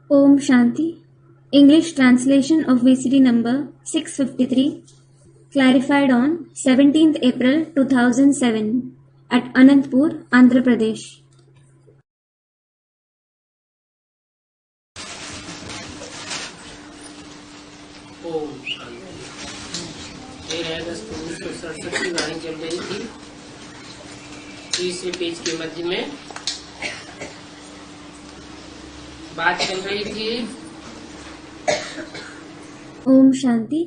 Om Shanti. English translation of VCD number 653, clarified on 17th April 2007 at Anantpur, Andhra Pradesh. Om Shanti. 13 अगस्त 1967 की वाणी चल रही थी। तीसरे पेज के मध्य में बात चल रही थी। Om Shanti.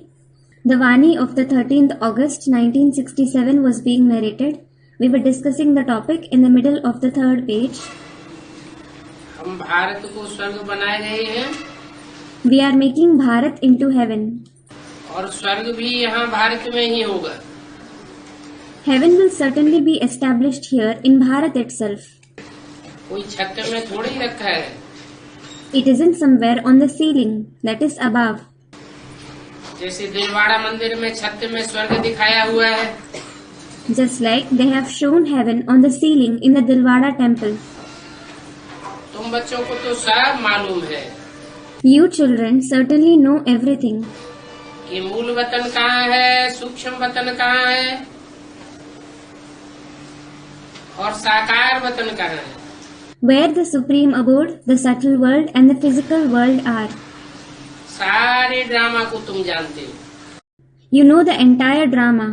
The Vani of the 13th August 1967 was being narrated. We were discussing the topic in the middle of the third page. हम भारत को स्वर्ग बनाए रहे हैं We are making Bharat into heaven. और स्वर्ग भी यहाँ भारत में ही होगा। Heaven will certainly be established here in Bharat itself. कोई छत में थोड़ी रखा है। It isn't somewhere on the ceiling, that is above. जैसे दिलवाड़ा मंदिर में छत में स्वर्ग दिखाया हुआ है, Just like they have shown heaven on the ceiling in the Dilwara temple. तुम बच्चों को तो सब मालूम है You children certainly know everything. कि मूल वतन कहाँ है, सूक्ष्म वतन कहाँ है और साकार वतन कहाँ है। Where the supreme abode, the subtle world and the physical world are. सारे ड्रामा को तुम जानते हो। You know the entire drama.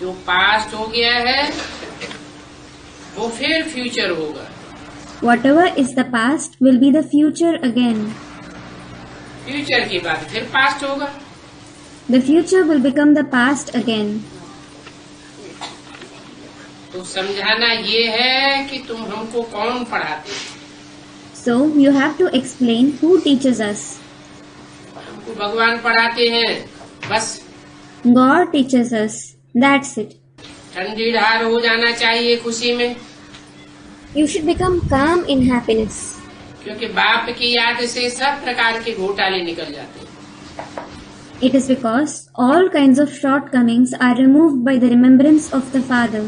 जो पास्ट हो गया है वो फिर फ्यूचर होगा। Whatever is the past will be the future again. Future के बाद फिर पास्ट होगा। The future will become the past again. तो समझाना ये है कि तुम हमको कौन पढ़ाते हो। So you have to explain who teaches us. हमको भगवान पढ़ाते हैं बस। God teaches us. That's it. ठंडी ढार हो जाना चाहिए खुशी में, You should become calm in happiness. क्योंकि बाप की याद से सब प्रकार के घोटाले निकल जाते हैं। It is because all kinds of shortcomings are removed by the remembrance of the Father.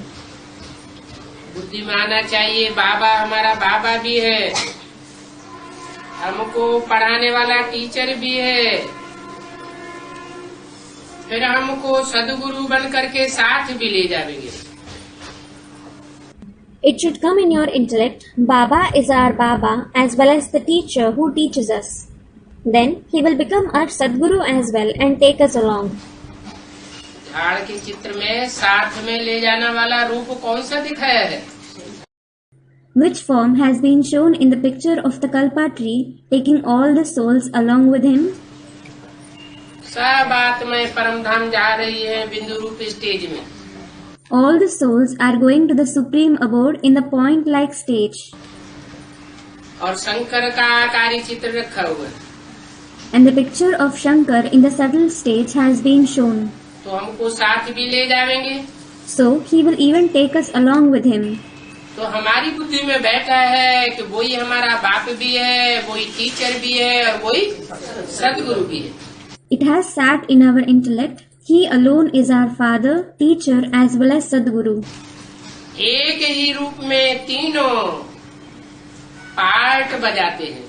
बुद्धि में आना चाहिए बाबा हमारा बाबा भी है, हमको पढ़ाने वाला टीचर भी है, फिर हमको सदगुरु बन करके साथ भी ले जाएंगे। It should come in your intellect, Baba is our Baba as well as the teacher who teaches us. Then he will become our Sadguru as well and take us along. झाड़ के चित्र में साथ में ले जाने वाला रूप कौन सा दिखाया है? Which form has been shown in the picture of the Kalpa tree, taking all the souls along with him? सब आत्माएं परम धाम जा रही है बिंदु रूप स्टेज में। All the souls are going to the supreme abode in the point-like stage. और शंकर का आकारी चित्र रखा हुआ है। And the picture of Shankar in the subtle stage has been shown. तो हमको साथ भी ले जाएंगे। So he will even take us along with him. तो हमारी बुद्धि में बैठा है कि वही हमारा बाप भी है, वही टीचर भी है और वही सदगुरु भी है। It has sat in our intellect. He alone is our father, teacher as well as Sadguru. एक ही रूप में तीनों पार्ट बजाते हैं।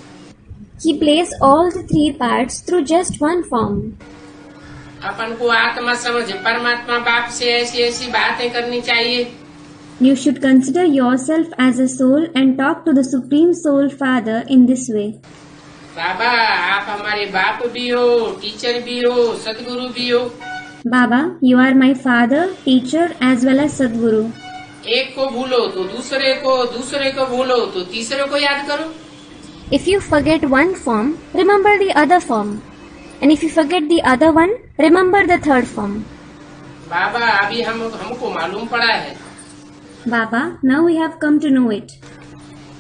He plays all the three parts through just one form. अपन को आत्मा समझ परमात्मा बाप से ऐसी ऐसी बातें करनी चाहिए। You should consider yourself as a soul and talk to the Supreme Soul Father in this way. बाबा आप हमारे बाप भी हो, टीचर भी हो, सदगुरु भी हो। Baba, you are my father, teacher as well as Sadguru. एक को भूलो तो दूसरे को भूलो तो तीसरे को याद करो। If you forget one form, remember the other form. And if you forget the other one, remember the third form. बाबा अभी हमको मालूम पड़ा है। Baba, now we have come to know it.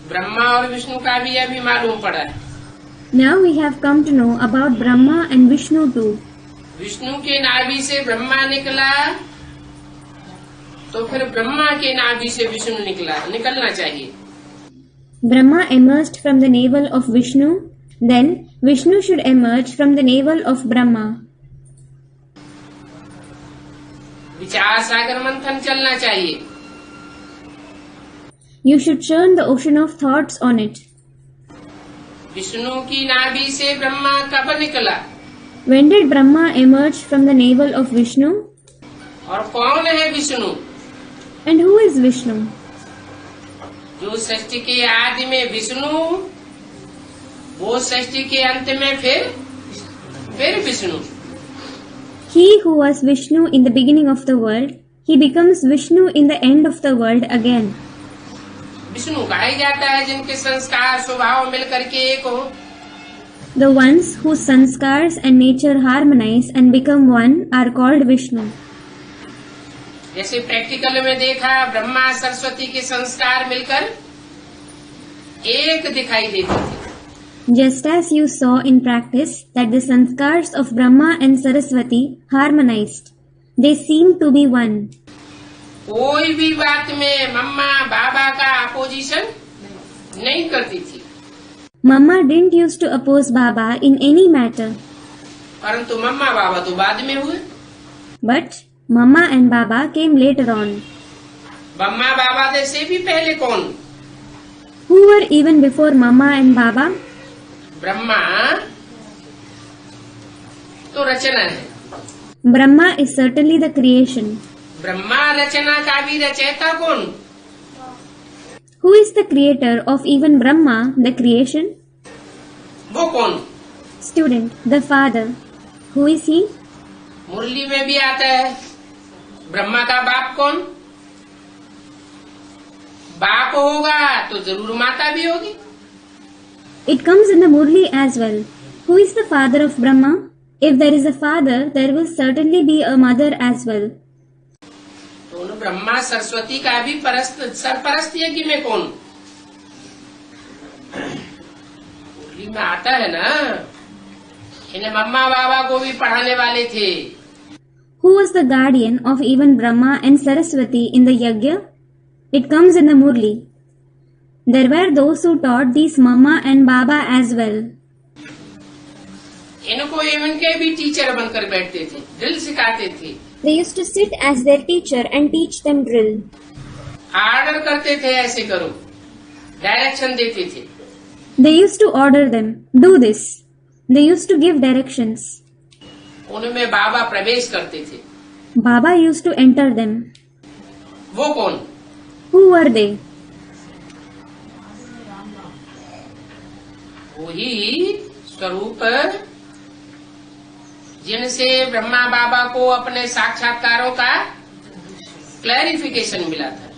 Brahma और विष्णु का भी अभी मालूम पड़ा है। Now we have come to know about Brahma and Vishnu too. Vishnu के नाभि से ब्रह्मा निकला तो फिर ब्रह्मा के नाभि से विष्णु निकलना चाहिए। Brahma emerged from the navel of Vishnu, then Vishnu should emerge from the navel of Brahma. विचार सागर मंथन चलना चाहिए। You should churn the ocean of thoughts on it. Vishnu की नाभि से ब्रह्मा कब निकला? When did Brahma emerge from the navel of Vishnu? और कौन है Vishnu? And who is Vishnu? जो सृष्टि के आदि में विष्णु, वो सृष्टि के अंत में फिर Vishnu. He who was Vishnu in the beginning of the world, he becomes Vishnu in the end of the world again. Vishnu कहा जाता है जिनके संस्कार स्वभाव मिलकर के एक हो। The ones whose sanskars and nature harmonize and become one are called Vishnu. जैसे प्रैक्टिकल में देखा, ब्रह्मा सरस्वती के संस्कार मिलकर एक दिखाई देते थे। Just as you saw in practice that the sanskars of Brahma and Saraswati harmonized, they seem to be one. कोई भी बात में मम्मा बाबा का अपोजिशन नहीं करती थी। Mama didn't used to oppose Baba in any matter. परंतु मम्मा बाबा तो बाद में हुए। But Mama and Baba came later on. मम्मा बाबा से भी पहले कौन? Who were even before Mama and Baba? Brahma तो रचना है। Brahma is certainly the creation. Brahma रचना का भी रचयिता कौन? Who is the creator of even Brahma, the creation? वो कौन? Student, the father. Who is he? मुरली में भी आता है। ब्रह्मा का बाप कौन? बाप होगा तो जरूर माता भी होगी। It comes in the Murli as well. Who is the father of Brahma? If there is a father, there will certainly be a mother as well. दोनों ब्रह्मा सरस्वती का भी सरपरस्त यज्ञ में कौन? मुरली में आता है ना, इन्हें मम्मा बाबा को भी पढ़ाने वाले थे। Who was the guardian of even Brahma and Saraswati in the yajna? It comes in the Murli. There were those who taught these Mama and Baba as well. इनको इनके भी टीचर बनकर बैठते थे, ड्रिल सिखाते थे। They used to sit as their teacher and teach them drill. Order करते थे ऐसे करो, डायरेक्शन देते थे। They used to order them, do this. They used to give directions. उनमें बाबा प्रवेश करते थे। Baba used to enter them. वो कौन? Who were they? वही स्वरूप जिनसे ब्रह्मा बाबा को अपने साक्षात्कारों का क्लैरिफिकेशन मिला था।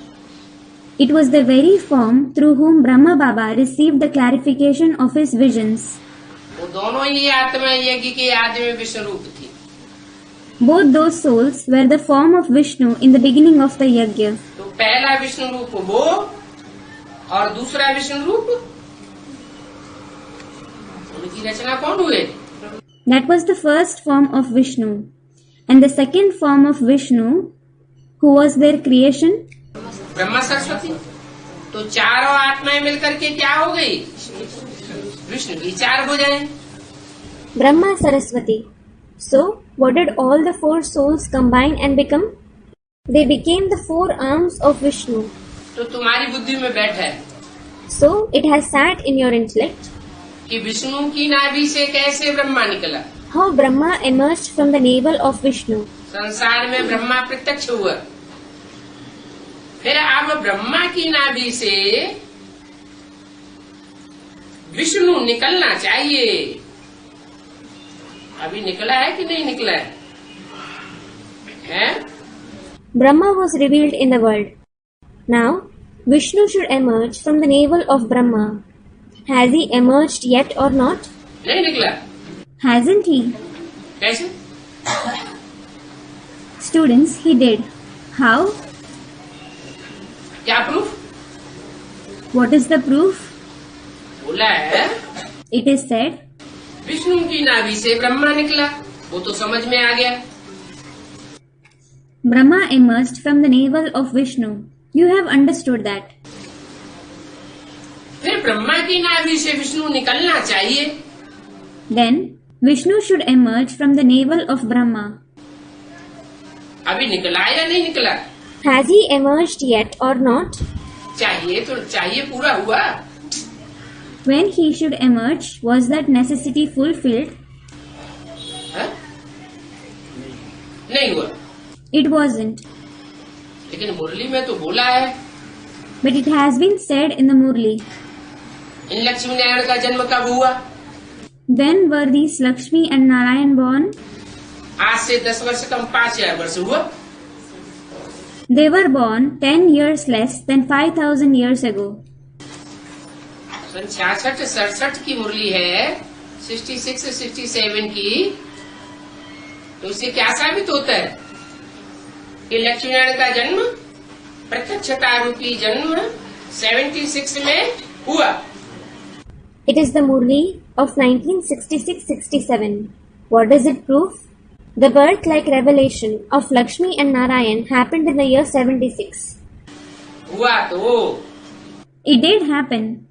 It was the very form through whom Brahma Baba received the clarification of his visions. वो दोनों ही आत्मा यज्ञ के आदि में विष्णु रूप थी। Both those souls were the form of Vishnu in the beginning of the yajna. तो पहला विष्णु रूप वो और दूसरा विष्णु रूप, उनकी रचना कौन हुए? That was the first form of Vishnu. And the second form of Vishnu, who was their creation? Brahma Saraswati. तो चारों आत्माएं मिलकर के क्या हो गई? विष्णु की चार भुजाएं। Brahma Saraswati. So, what did all the four souls combine and become? They became the four arms of Vishnu. तो तुम्हारी बुद्धि में बैठा है So, it has sat in your intellect कि विष्णु की नाभि से कैसे ब्रह्मा निकला। how Brahma emerged from the navel of Vishnu. संसार में ब्रह्मा प्रत्यक्ष हुआ, फिर अब ब्रह्मा की नाभि से विष्णु निकलना चाहिए। अभी निकला है कि नहीं निकला है? Brahma was revealed in the world. Now, Vishnu should emerge from the navel of Brahma. Has he emerged yet or not? नहीं निकला। Hasn't he? कैसे? Students, he did. How? क्या proof? What is the proof? बोला है It is said, Vishnu की नाभि से ब्रह्मा निकला, वो तो समझ में आ गया। Brahma emerged from the navel of Vishnu. You have understood that. फिर ब्रह्मा की नाभि से विष्णु निकलना चाहिए। Then, Vishnu should emerge from the navel of Brahma. अभी निकला या नहीं निकला? Has he emerged yet or not? चाहिए तो चाहिए पूरा हुआ। When he should emerge, was that necessity fulfilled? हाँ? नहीं हुआ, It wasn't. लेकिन मुरली में तो बोला है। But it has been said in the Murli. इन लक्ष्मी नारायण का जन्म कब हुआ? When were these Lakshmi and Narayan born? आज से 10 वर्ष कम 5000 वर्ष हुआ। They were born 10 years less than 5,000 years ago. सन 66-67 की मुरली है, 66-67 की, तो इससे क्या साबित होता है कि लक्ष्मी नारायण का जन्म, प्रत्यक्षता रूपी जन्म 76 में हुआ। It is the Murli of 1966-67. What does it prove? The birth-like revelation of Lakshmi and Narayan happened in the year 76. हुआ तो, It did happen.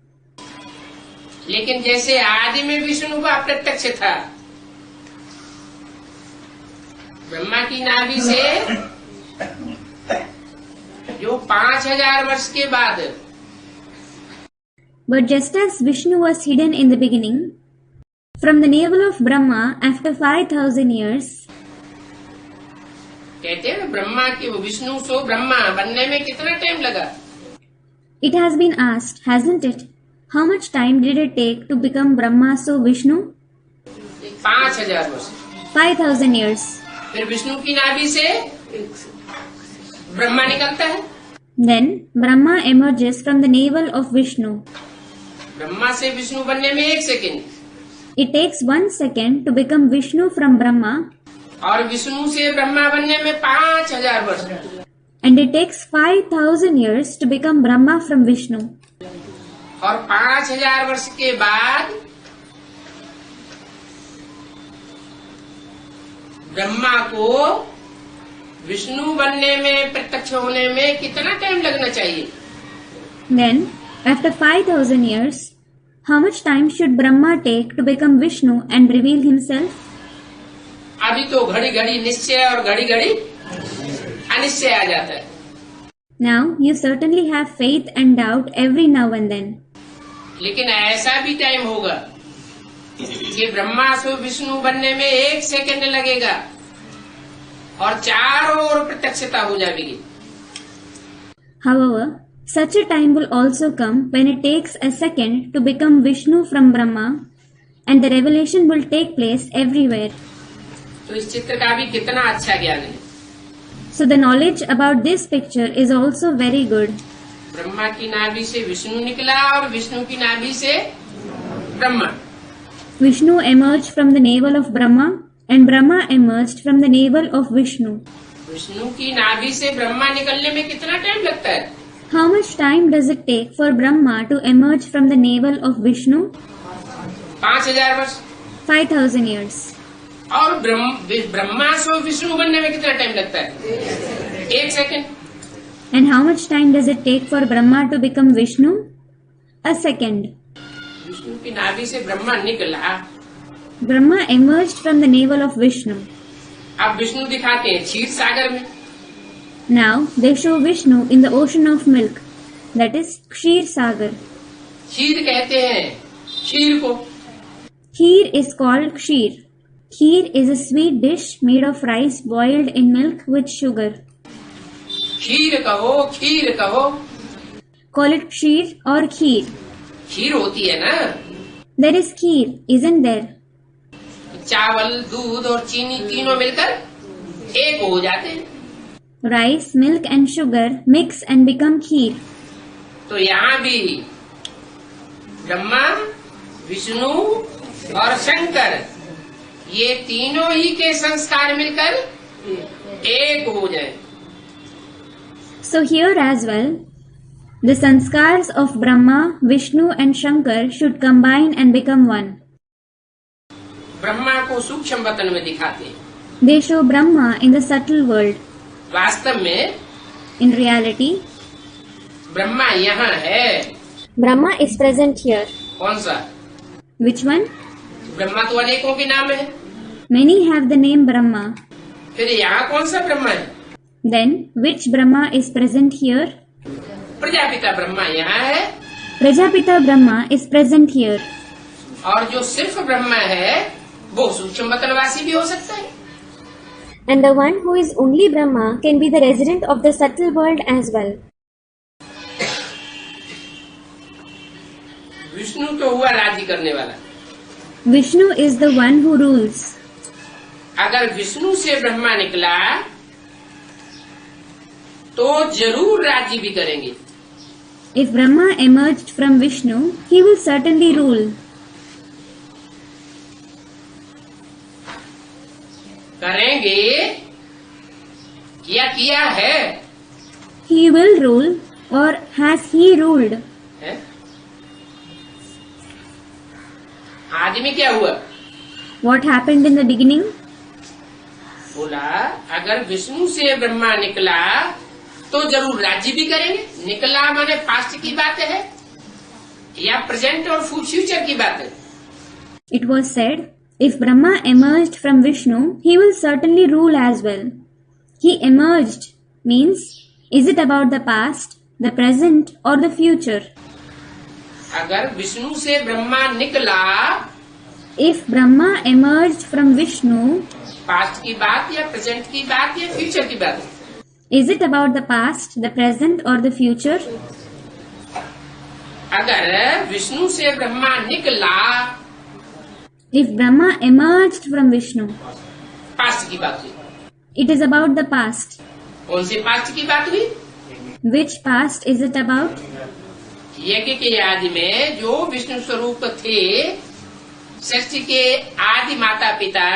लेकिन जैसे आदि में विष्णु का प्रत्यक्ष था, ब्रह्मा की नाभि से जो 5000 वर्ष के बाद, But just as Vishnu was hidden in the beginning, from the navel of Brahma after 5,000 years, कहते हैं ब्रह्मा की विष्णु सो ब्रह्मा बनने में कितना टाइम लगा? it has been asked, hasn't it? How much time did it take to become Brahma so Vishnu? 5000 वर्ष। 5,000 years. फिर विष्णु की नाभि से ब्रह्मा निकलता है। Then Brahma emerges from the navel of Vishnu. Brahma से विष्णु बनने में 1 second, It takes 1 second to become Vishnu from Brahma, और विष्णु से ब्रह्मा बनने में 5000 वर्ष, and it takes 5,000 years to become Brahma from Vishnu. और 5000 वर्ष के बाद ब्रह्मा को विष्णु बनने में, प्रत्यक्ष होने में कितना टाइम लगना चाहिए? Then, after 5,000 years, how much time should Brahma take to become Vishnu and reveal himself? अभी तो घड़ी घड़ी निश्चय और घड़ी घड़ी अनिश्चय आ जाता है। Now, you certainly have faith and doubt every now and then. लेकिन ऐसा भी टाइम होगा कि ब्रह्मा से विष्णु बनने में 1 सेकंड लगेगा और चारों ओर प्रत्यक्षता हो जाएगी। However, such a time will also come when it takes a second to become Vishnu from Brahma, and the revelation will take place everywhere. तो इस चित्र का भी कितना अच्छा ज्ञान है। So the knowledge about this picture is also very good. Brahma की नाभि से विष्णु निकला और विष्णु की नाभि से Brahma. Vishnu emerged from the navel of Brahma, and Brahma emerged from the navel of Vishnu. Vishnu की नाभि से ब्रह्मा निकलने में कितना टाइम लगता है? How much time does it take for Brahma to emerge from the navel of Vishnu? 5000 वर्ष। 5,000 years. और ब्रह्मा से विष्णु बनने में कितना टाइम लगता है? 1 second. And how much time does it take for Brahma to become Vishnu? A second. Vishnu की नाभि से ब्रह्मा निकला, Brahma emerged from the navel of Vishnu. अब विष्णु दिखाते हैं क्षीर सागर में। Now they show Vishnu in the ocean of milk, that is Kshir Sagar. क्षीर कहते हैं क्षीर को। Kheer is called Kshir. Kheer is a sweet dish made of rice boiled in milk with sugar. खीर कहो, खीर कहो। Call it Kshir or Kheer. खीर होती है ना, There is Kheer, isn't there? चावल, दूध और चीनी तीनों मिलकर एक हो जाते हैं। Rice, milk and sugar mix and become Kheer. तो यहाँ भी ब्रह्मा, विष्णु और शंकर, ये तीनों ही के संस्कार मिलकर एक हो जाए। So here as well, the sanskars of Brahma, Vishnu and Shankar should combine and become one. Brahma को सूक्ष्म वतन में दिखाते हैं। They show Brahma in the subtle world. वास्तव में In reality, ब्रह्मा यहाँ है। Brahma is present here. कौन सा? Which one? ब्रह्मा तो अनेकों के नाम है। Many have the name Brahma. फिर यहाँ कौन सा ब्रह्मा है? Then, which Brahma is present here? Prajapita Brahma यहाँ है Prajapita Brahma is present here. और जो सिर्फ ब्रह्मा है वो सूक्ष्म मतलवासी भी हो सकता है। And the one who is only Brahma can be the resident of the subtle world as well. Vishnu तो हुआ राज्य करने वाला। Vishnu is the one who rules. अगर विष्णु से ब्रह्मा निकला तो जरूर राज्य भी करेंगे। If Brahma emerged from Vishnu, he will certainly rule. करेंगे या किया है? He will rule or has he ruled? है? आदमी क्या हुआ? What happened in the beginning? बोला अगर विष्णु से ब्रह्मा निकला तो जरूर राज्य भी करेंगे। निकला माने पास्ट की बात है या प्रेजेंट और फ्यूचर की बात है? It was said, if Brahma emerged from Vishnu, he will certainly rule as well. He emerged means, is it about the past, the present or the future? अगर विष्णु से ब्रह्मा निकला, If Brahma emerged from Vishnu, past की बात या present की बात या future की बात है? is it about the past, the present or the future? अगर विष्णु से ब्रह्मा निकला, If Brahma emerged from Vishnu, past की बात हुई। it is about the past. कौन सी पास्ट की बात हुई? Which past is it about? यज्ञ के आदि में जो विष्णु स्वरूप थे, सृष्टि के आदि माता पिता,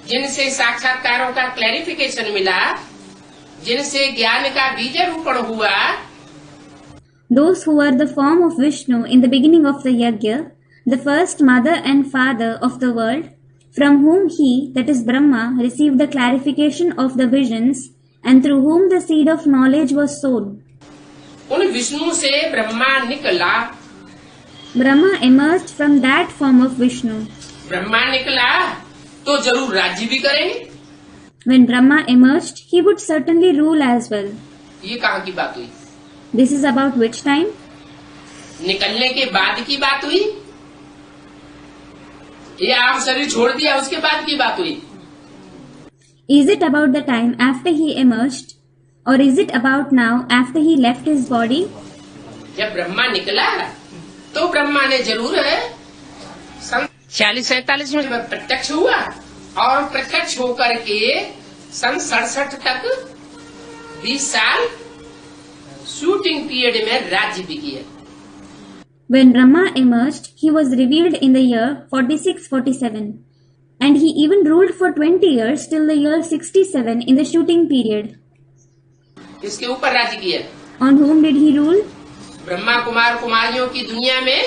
जिनसे साक्षात्कारों का क्लैरिफिकेशन मिला, जिनसे ज्ञान का बीजारोपण हुआ, Those who were the form of Vishnu in the beginning of the Yajna, the first mother and father of the world, from whom he, that is Brahma, received the clarification of the visions and through whom the seed of knowledge was sown. उन विष्णु से ब्रह्मा निकला। Brahma emerged from that form of Vishnu. Brahma निकला तो जरूर राज्य भी करेंगे। When Brahma emerged, he would certainly rule as well. ये कहाँ की बात हुई? This is about which time? निकलने के बाद की बात हुई या आप शरीर छोड़ दिया उसके बाद की बात हुई? Is it about the time after he emerged, or is it about now after he left his body? जब ब्रह्मा निकला तो ब्रह्मा ने जरूर है 46-47 में प्रत्यक्ष हुआ और प्रत्यक्ष होकर के सन 67 तक 20 साल शूटिंग पीरियड में राज्य भी किया। When Brahma emerged, he was revealed in the year 46-47, and he even ruled for 20 years till the year 67 in the shooting period. इसके ऊपर राज्य किया। On whom did he rule? Brahma Kumar कुमारियों की दुनिया में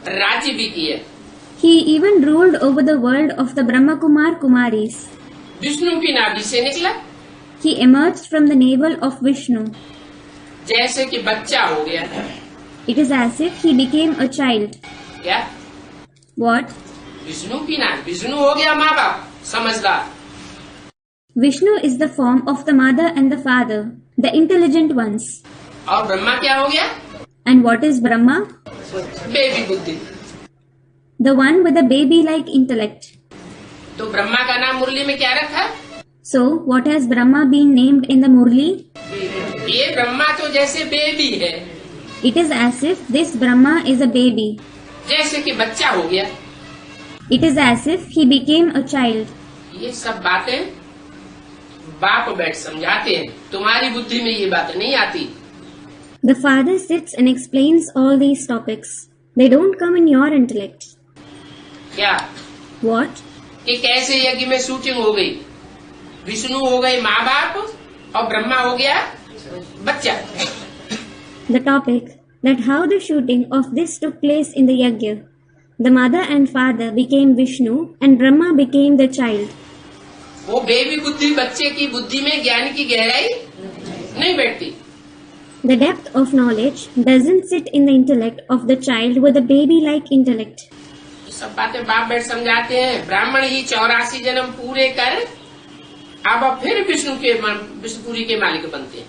राज्य भी किया। He even ruled over the world of the Brahma Kumar Kumaris. Vishnu की नाभि से निकला, He emerged from the navel of Vishnu. जैसे कि बच्चा हो गया। It is as if he became a child. क्या? What? विष्णु की नाभि, विष्णु हो गया माँ बाप समझदार। Vishnu is the form of the mother and the father, the intelligent ones. और ब्रह्मा क्या हो गया? And what is Brahma? Baby बुद्धि। The one with a baby-like intellect. तो ब्रह्मा का नाम मुरली में क्या रखा? So, what has Brahma been named in the Murli? ये ब्रह्मा तो जैसे बेबी है, It is as if this Brahma is a baby. जैसे कि बच्चा हो गया। It is as if he became a child. ये सब बातें बाप बैठ समझाते हैं, तुम्हारी बुद्धि में ये बात नहीं आती। The father sits and explains all these topics. They don't come in your intellect. क्या? What? कि कैसे यज्ञ में शूटिंग हो गई, विष्णु हो गए माँ बाप और ब्रह्मा हो गया बच्चा। The topic that how the shooting of this took place in the yajna. The mother and father became Vishnu and Brahma became the child. वो बेबी बुद्धि, बच्चे की बुद्धि में ज्ञान की गहराई नहीं बैठती। The depth of knowledge doesn't sit in the intellect of the child with a baby-like intellect. ये सब बातें बाप बैठ समझाते हैं। ब्राह्मण ही 84 जन्म पूरे कर अब फिर विष्णुपुरी के मालिक बनते हैं।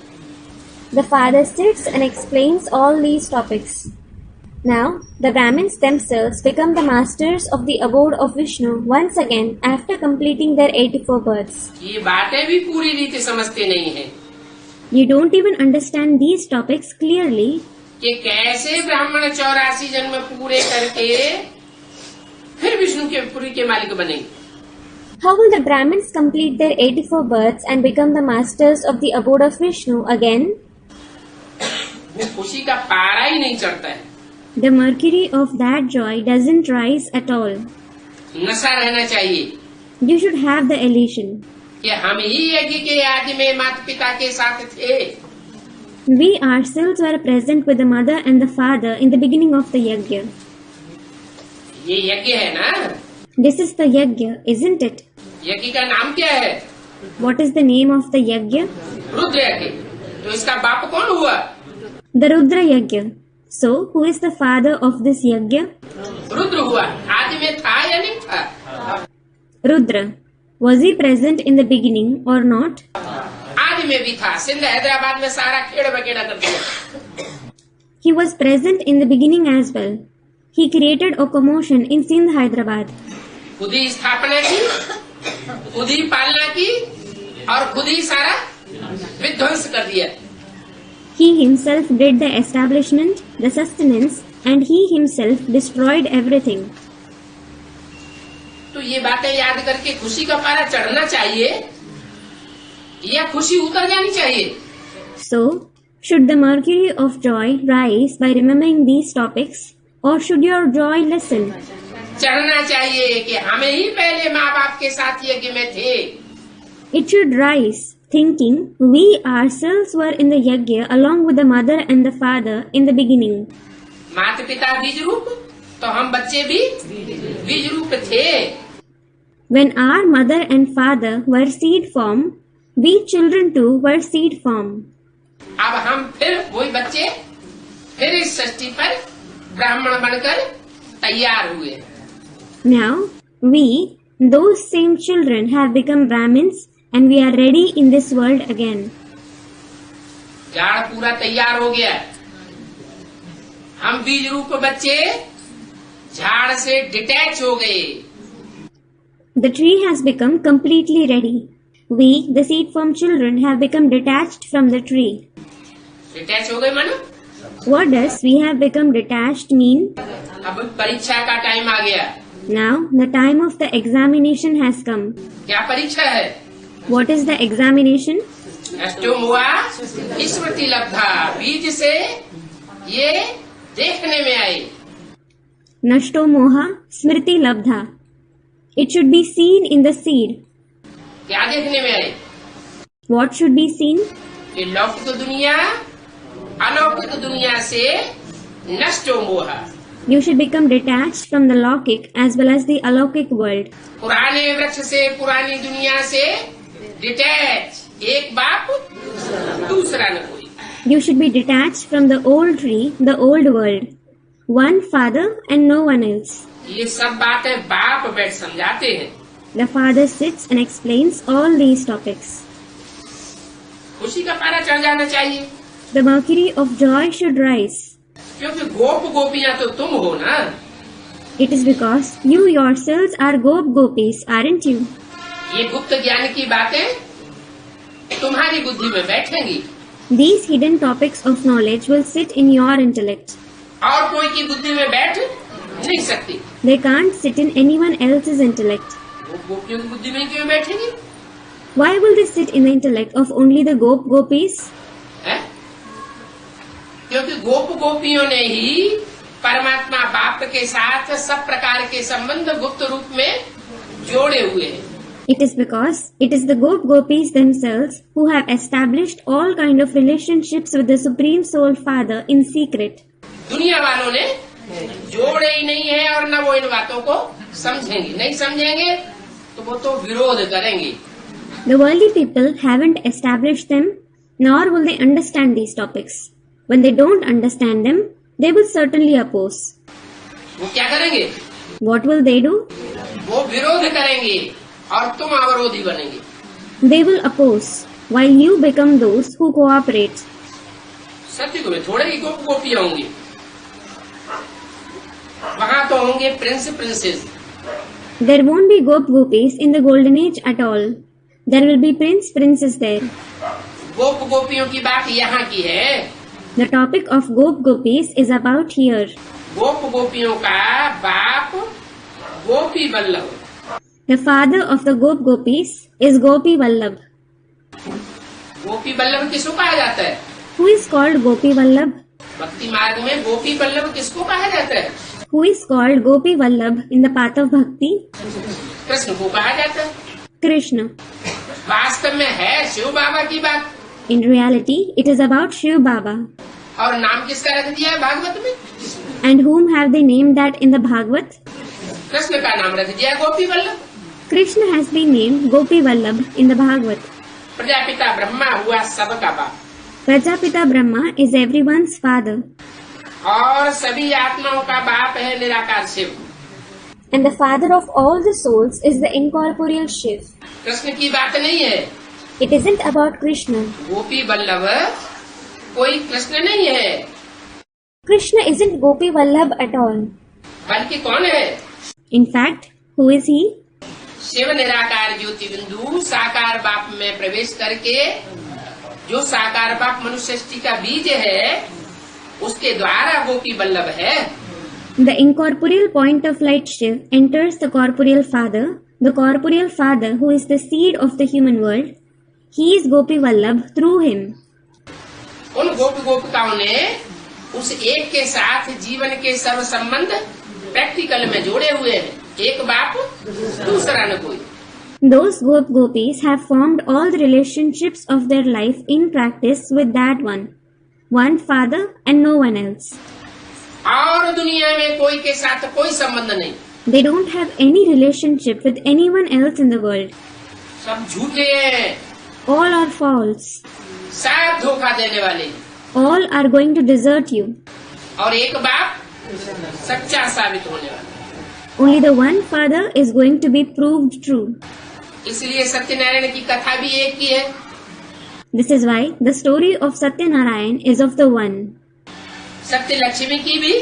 The father sits and explains all these topics. Now, the Brahmins themselves become the masters of the abode of Vishnu once again after completing their 84 births. ये बातें भी पूरी रीति समझते नहीं है You don't even understand these topics clearly. कि कैसे ब्राह्मण 84 जन्म पूरे करके फिर विष्णु के पुरी के मालिक बनेंगे. How will the Brahmins complete their 84 births and become the masters of the abode of Vishnu again? वो खुशी का पारा ही नहीं चढ़ता है. The mercury of that joy doesn't rise at all. नशा रहना चाहिए You should have the elation. कि हम ही यज्ञ के आदि में माता पिता के साथ थे. We ourselves were present with the mother and the father in the beginning of the yajna. ये यज्ञ है ना. This is the yajna, isn't it? यज्ञ का नाम क्या है? What is the name of the yajna? Rudra यज्ञ. तो इसका बाप कौन हुआ? The Rudra yajna. So, who is the father of this yajna? Rudra हुआ. आदि में था या नहीं था? Rudra. Was he present in the beginning or not? आदि में भी था. सिंध हैदराबाद में सारा खेड़ बखेड़ा कर दिया. He was present in the beginning as well. He created a commotion in Sindh, Hyderabad. खुद ही स्थापना की, खुद ही पालना की और खुद ही सारा विध्वंस कर दिया. He himself did the establishment, the sustenance, and he himself destroyed everything. तो ये बातें याद करके खुशी का पारा चढ़ना चाहिए या खुशी उतर जानी चाहिए. So, should the mercury of joy rise by remembering these topics, or should your joy lessen? चढ़ना चाहिए कि हमें ही पहले माँ बाप के साथ यज्ञ में थे. It should rise, thinking we ourselves were in the yajna along with the mother and the father in the beginning. माता पिता बीज रूप तो हम बच्चे भी बीज रूप थे. When our mother and father were seed form, we children too were seed form. अब हम फिर वही बच्चे फिर इस सृष्टि पर ब्राह्मण बनकर तैयार हुए. Now, we, those same children, have become Brahmins and we are ready in this world again. झाड़ पूरा तैयार हो गया. हम बीज रूप बच्चे झाड़ से डिटैच हो गए. The tree has become completely ready. We, the seed form children, have become detached from the tree. Detach हो गए मानो. What does we have become detached mean? अब परीक्षा का टाइम आ गया. Now, the time of the examination has come. क्या परीक्षा है? What is the examination? अष्टम हुआ स्मृति लब्धा. बीज से ये देखने में आई. Nashto moha smriti labdha. It should be seen in the seed. क्या देखने में आई? What should be seen? कि लौकिक दुनिया अलौकिक दुनिया से नष्टो मोह. You should become detached from the Lokik as well as the Alokik world. पुराने वृक्ष से पुरानी दुनिया से डिटैच. एक बाप दूसरा न कोई. You should be detached from the old tree, the old world. One father and no one else. ये सब बातें बाप बैठ समझाते हैं. The father sits and explains all these topics. खुशी का पारा चढ़ जाना चाहिए. The mercury of joy should rise. क्योंकि गोप गोपियां तो तुम हो ना. It is because you yourselves are Gop Gopis, aren't you? ये गुप्त ज्ञान की बातें तुम्हारी बुद्धि में बैठेंगी. These hidden topics of knowledge will sit in your intellect. और कोई की बुद्धि में बैठ नहीं सकती. They can't sit in anyone else's intellect. वो गोपियों की बुद्धि में क्यों बैठेंगी? Why will they sit in the intellect of only the Gop Gopis? है? क्योंकि गोप गोपियों ने ही परमात्मा बाप के साथ सब प्रकार के संबंध गुप्त रूप में जोड़े हुए हैं. It is because it is the Gop Gopis themselves who have established all kind of relationships with the Supreme Soul Father in secret. दुनिया वालों ने जोड़े ही नहीं है और न वो इन बातों को समझेंगे. नहीं समझेंगे तो वो तो विरोध करेंगे. The worldly people haven't established them, nor will they understand these topics. When they don't understand them, they will certainly oppose. वो क्या करेंगे? What will they do? वो विरोध करेंगे और तुम अवरोधी बनेंगे. They will oppose, while you become those who cooperate. सतयुग में थोड़े ही गोप गोपियां होंगी, वहां तो होंगे Prince princess. There won't be gop gopis in the golden age at all. There will be prince princess there. गोप गोपियों की बात यहाँ की है। The topic of gop gopis is about here. गोप गोपियों का बाप गोपी Vallabh. The father of the gop gopis is Gopi Vallabh. गोपी वल्लभ किसको कहा जाता है? Who is called Gopi Vallabh? भक्ति मार्ग में गोपी वल्लभ किसको कहा जाता है? Who is called Gopi Vallabh in the path of bhakti? Krishna को कहा जाता है। Krishna. वास्तव में है शिव बाबा की बात। In reality, it is about Shiv Baba. और नाम किसका रख दिया है भागवत में? And whom have they named that in the Bhagavad? Krishna का नाम रख दिया गोपी Vallabh. Krishna has been named Gopi Vallabh in the Bhagavad. Prajapita Brahma हुआ सबका बाप Prajapita Brahma is everyone's father. और सभी आत्माओं का बाप है निराकार Shiv. And the father of all the souls is the incorporeal Shiv. Krishna की बात नहीं है। It isn't about Krishna. गोपी वल्लभ कोई कृष्ण नहीं है, Krishna isn't Gopi Vallabh at all. बल्कि कौन है? In fact, who is he? Shiv निराकार ज्योति बिंदु साकार बाप में प्रवेश करके जो साकार बाप मनुष्य सृष्टि का बीज है उसके द्वारा गोपी वल्लभ है। The incorporeal point of light Shiv enters the corporeal father, the corporeal father who is the seed of the human world. He is Gopi Vallabh through him. उन गोप गोपिकाओं ने उस एक के साथ जीवन के सर्व संबंध प्रैक्टिकल में जोड़े हुए हैं। एक बाप दूसरा न कोई। Those gop gopis have formed all the relationships of their life in practice with that one father and no one else. और दुनिया में कोई के साथ कोई संबंध नहीं। They don't have any relationship with anyone else in the world. सब झूठे हैं, All are false. सब धोखा देने वाले हैं। All are going to desert you. और एक बाप सच्चा साबित होने वाला। Only the one father is going to be proved true. इसलिए सत्यनारायण की कथा भी एक ही है। This is why the story of Satyanarayan is of the one. सत्य लक्ष्मी की भी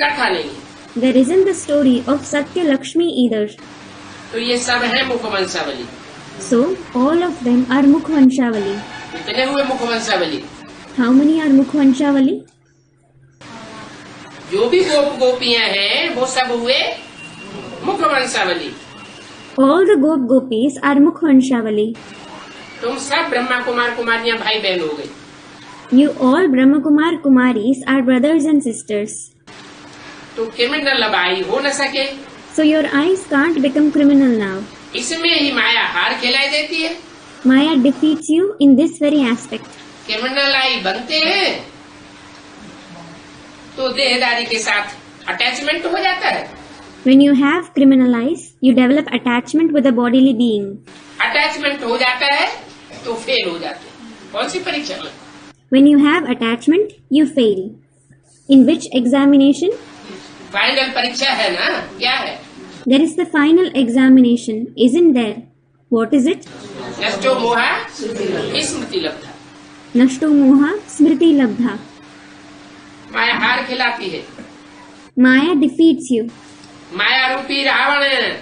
कथा नहीं। There isn't the story of Satya Lakshmi either. तो ये सब है मुखवंशावली। So all of them are Mukhvanshavali. कितने हुए मुखवंशावली? How many are Mukhvanshavali? जो भी गोप गोपियां हैं वो सब हुए मुखवंशावली। All the gop gopis are Mukhvanshavali. तुम सब ब्रह्मा कुमार कुमारियां भाई बहन हो गए। You all Brahma Kumar Kumaris are brothers and sisters. तो क्रिमिनल लबाई हो न सके। So your eyes can't become criminal now. इसमें ही माया हार खिलाई देती है। Maya defeats you in this very aspect. Criminal आई बनते हैं तो देहदारी के साथ अटैचमेंट हो जाता है। When you have criminal eyes, you develop attachment with a bodily being. Attachment हो जाता है तो फेल हो जाते हैं। कौन सी परीक्षा में? When you have attachment, you fail. In which examination? Final परीक्षा है ना, क्या है? There is the final examination, isn't there? What is it? नष्टो मोहा स्मृति लब्धा। Nashto Moha Smriti Labdha. माया हार खिलाती है। Maya defeats you. माया रूपी Ravan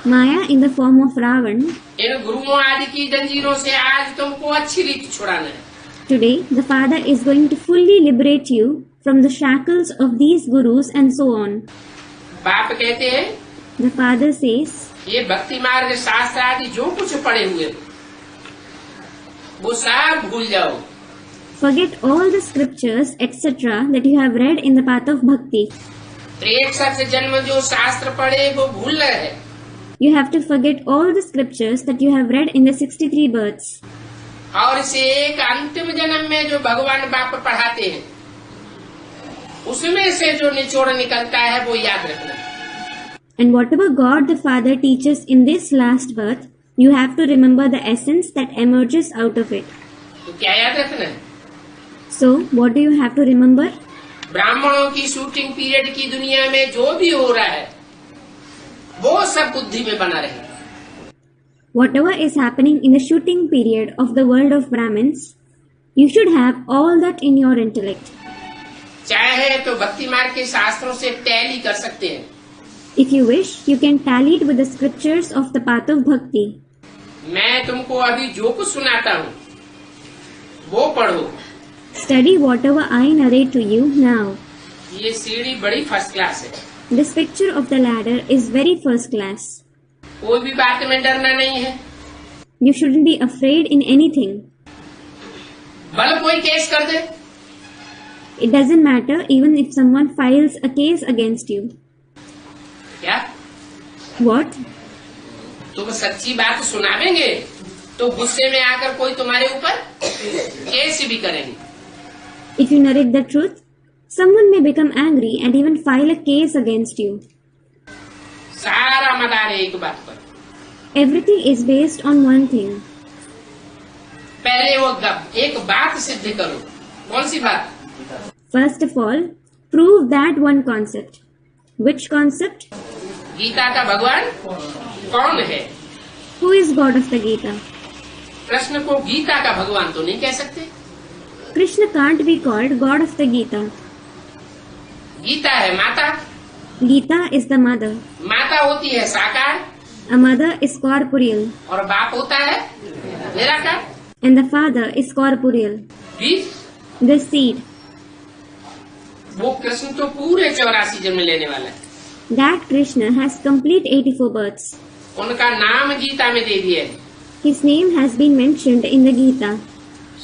Maya in the form of Ravan. इन गुरुओं आदि की जंजीरों से आज तुमको अच्छी रीति छुड़ाना है। Today, the Father is going to fully liberate you from the shackles of these gurus and so on. बाप कहते हैं The Father says, ये भक्ति मार्ग शास्त्र आदि जो कुछ पढ़े हुए वो सब भूल जाओ। forget all the scriptures, etc. that you have read in the path of bhakti. 63 जन्म जो शास्त्र पढ़े वो भूल रहे हैं। You have to forget all the scriptures that you have read in the 63 births. और इसे एक अंतिम जन्म में जो भगवान बाप पढ़ाते हैं उसमें से जो निचोड़ निकलता है वो याद रखना। And whatever God the Father teaches in this last birth, you have to remember the essence that emerges out of it. तो क्या याद रखना है? So, what do you have to remember? ब्राह्मणों की शूटिंग पीरियड की दुनिया में जो भी हो रहा है वो सब बुद्धि में बना रहे। Whatever is happening in the shooting period of the world of Brahmins, You should have all that in your intellect. चाहे तो भक्ति मार्ग के शास्त्रों से टैली कर सकते हैं। If you wish, you can tally it with the scriptures of the path of bhakti. मैं तुमको अभी जो कुछ सुनाता हूँ वो पढ़ो। Study whatever I narrate to you now. ये सीढ़ी बड़ी फर्स्ट क्लास है। This picture of the ladder is very first class. कोई भी बात में डरना नहीं है। You shouldn't be afraid in anything. भले कोई केस कर दे, It doesn't matter even if someone files a case against you. क्या What? तुम सच्ची बात सुनावेंगे तो गुस्से में आकर कोई तुम्हारे ऊपर केस भी करेंगे। If you narrate the truth, someone may become angry and even file a case against you. सारा मदार है एक बात पर। Everything is based on one thing. पहले वो एक बात सिद्ध करो। कौन सी बात? First of all, prove that one concept. Which concept? Gita का भगवान कौन है? Who is God of the Gita? Krishna को गीता का भगवान तो नहीं कह सकते। Krishna can't be called God of the Gita. Gita है माता, Gita is the mother. माता होती है साकार A mother is corporeal और बाप होता है निराकार। and the father is corporeal. बीज The seed. वो कृष्ण तो पूरे 84 जन्म लेने वाला है। That Krishna has complete 84 births. उनका नाम गीता में दे दिया है। His name has been mentioned in the Gita.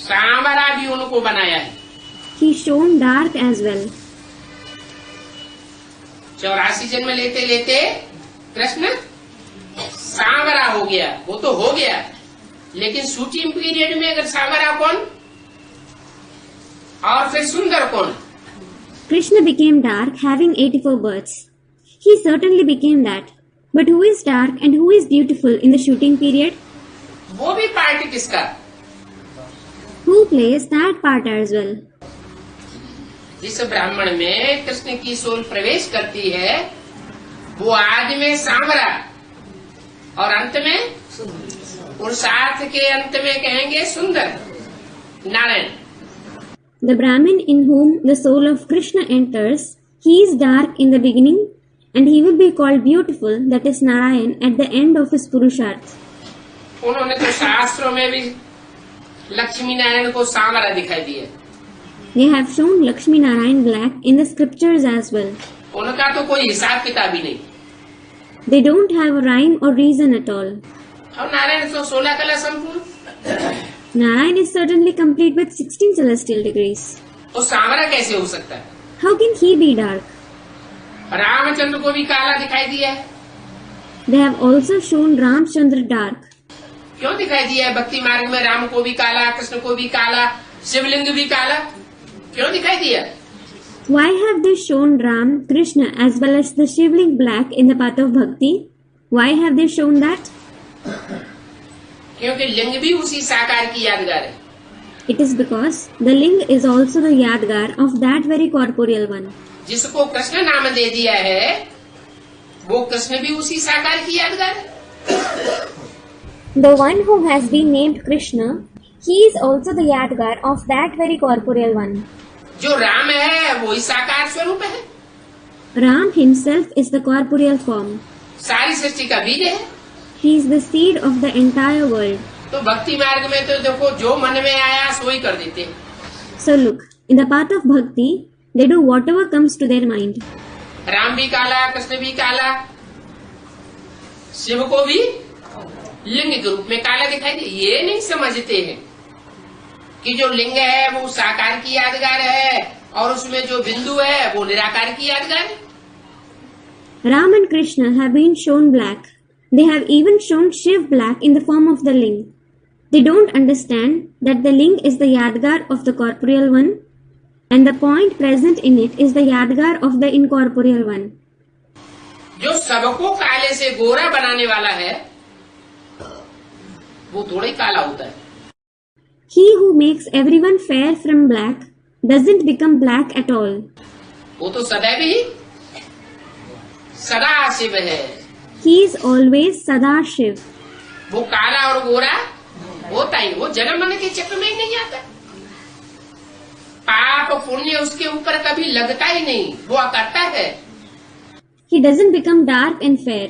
सांवरा भी उनको बनाया है। He shone dark as well. 84 जन्म लेते लेते कृष्ण सांवरा हो गया। वो तो हो गया, लेकिन शूटिंग पीरियड में अगर सांवरा कौन और फिर सुंदर कौन? Krishna became dark having 84 births. He certainly became that. But who is dark and who is beautiful in the shooting period? वो भी पार्ट किसका? Who plays that part as well? जिस ब्राह्मण में कृष्ण की सोल प्रवेश करती है वो आदि में सांवरा और अंत में पुरुषार्थ के अंत में कहेंगे सुंदर Narayan. The Brahmin in whom the soul of Krishna enters, he is dark in the beginning and he will be called beautiful, that is Narayan, at the end of his Purusharth. उन्होंने तो शास्त्रों में भी लक्ष्मी नारायण को सांवरा दिखाई दिया। They have shown Lakshmi Narayan black in the scriptures as well. उनका तो कोई हिसाब किताब ही नहीं। They don't have a rhyme or reason at all. और नारायण तो 16 कला संपूर्ण। Narayan is certainly complete with 16 celestial degrees. वो सांवरा कैसे हो सकता है? How can he be dark? Ramchandra को भी काला दिखाई दिया है। They have also shown Ramchandra dark. क्यों दिखाई दिया है? भक्ति मार्ग में राम को भी काला, कृष्ण को भी काला, शिवलिंग भी काला, क्यों दिखाई दिया? Why have they shown Ram, Krishna as well as the Shivling black in the path of bhakti? Why have they shown that? क्योंकि लिंग भी उसी साकार की यादगार है। It is because the ling is also the yadgar of that very corporeal one. जिसको कृष्ण नाम दे दिया है वो कृष्ण भी उसी साकार की यादगार है। The one who has been named Krishna, he is also the yadgar of that very corporeal one. जो राम है वो ही साकार स्वरूप है। Ram himself is the corporeal form. सारी सृष्टि का बीज है। He is the seed of the entire world. तो भक्ति मार्ग में तो देखो जो मन में आया सो ही कर देते हैं। So look, in the path of bhakti, they do whatever comes to their mind. Ram भी काला, कृष्ण भी काला, शिव को भी लिंग के रूप में काला दिखाई दे। ये नहीं समझते हैं कि जो लिंग है वो साकार की यादगार है और उसमें जो बिंदु है वो निराकार की यादगार है। Ram and Krishna have been shown black. They have even shown Shiv black in the form of the ling. They don't understand that the ling is the yadgar of the corporeal one and the point present in it is the yadgar of the incorporeal one. जो सबको काले से गोरा बनाने वाला है वो थोड़ा ही काला होता है। He who makes everyone fair from black doesn't become black at all. वो तो सदैव ही सदा शिव है। He is always Sadashiv. वो काला और गोरा होता ही वो जन्म मरण के चक्र में ही नहीं आता। पुण्य उसके ऊपर कभी लगता ही नहीं, वो अकर्ता है। He doesn't become dark and fair.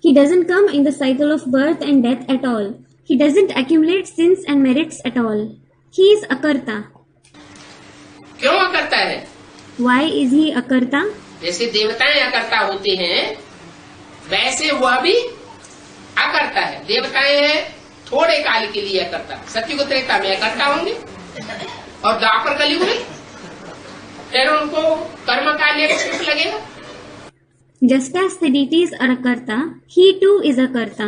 He doesn't come in the cycle of birth and death at all. He doesn't accumulate sins and merits at all. He is akarta. क्यों अकर्ता है? Why is he akarta? जैसे देवताएं अकर्ता होते हैं, वैसे वह भी अकर्ता है। देवताएं हैं थोड़े काल के लिए अकर्ता, सत्युग त्रेता में अकर्ता होंगे और द्वापर कलयुग में फिर उनको कर्म का लेप लगेगा। Just as the deities are akarta, he too is akarta.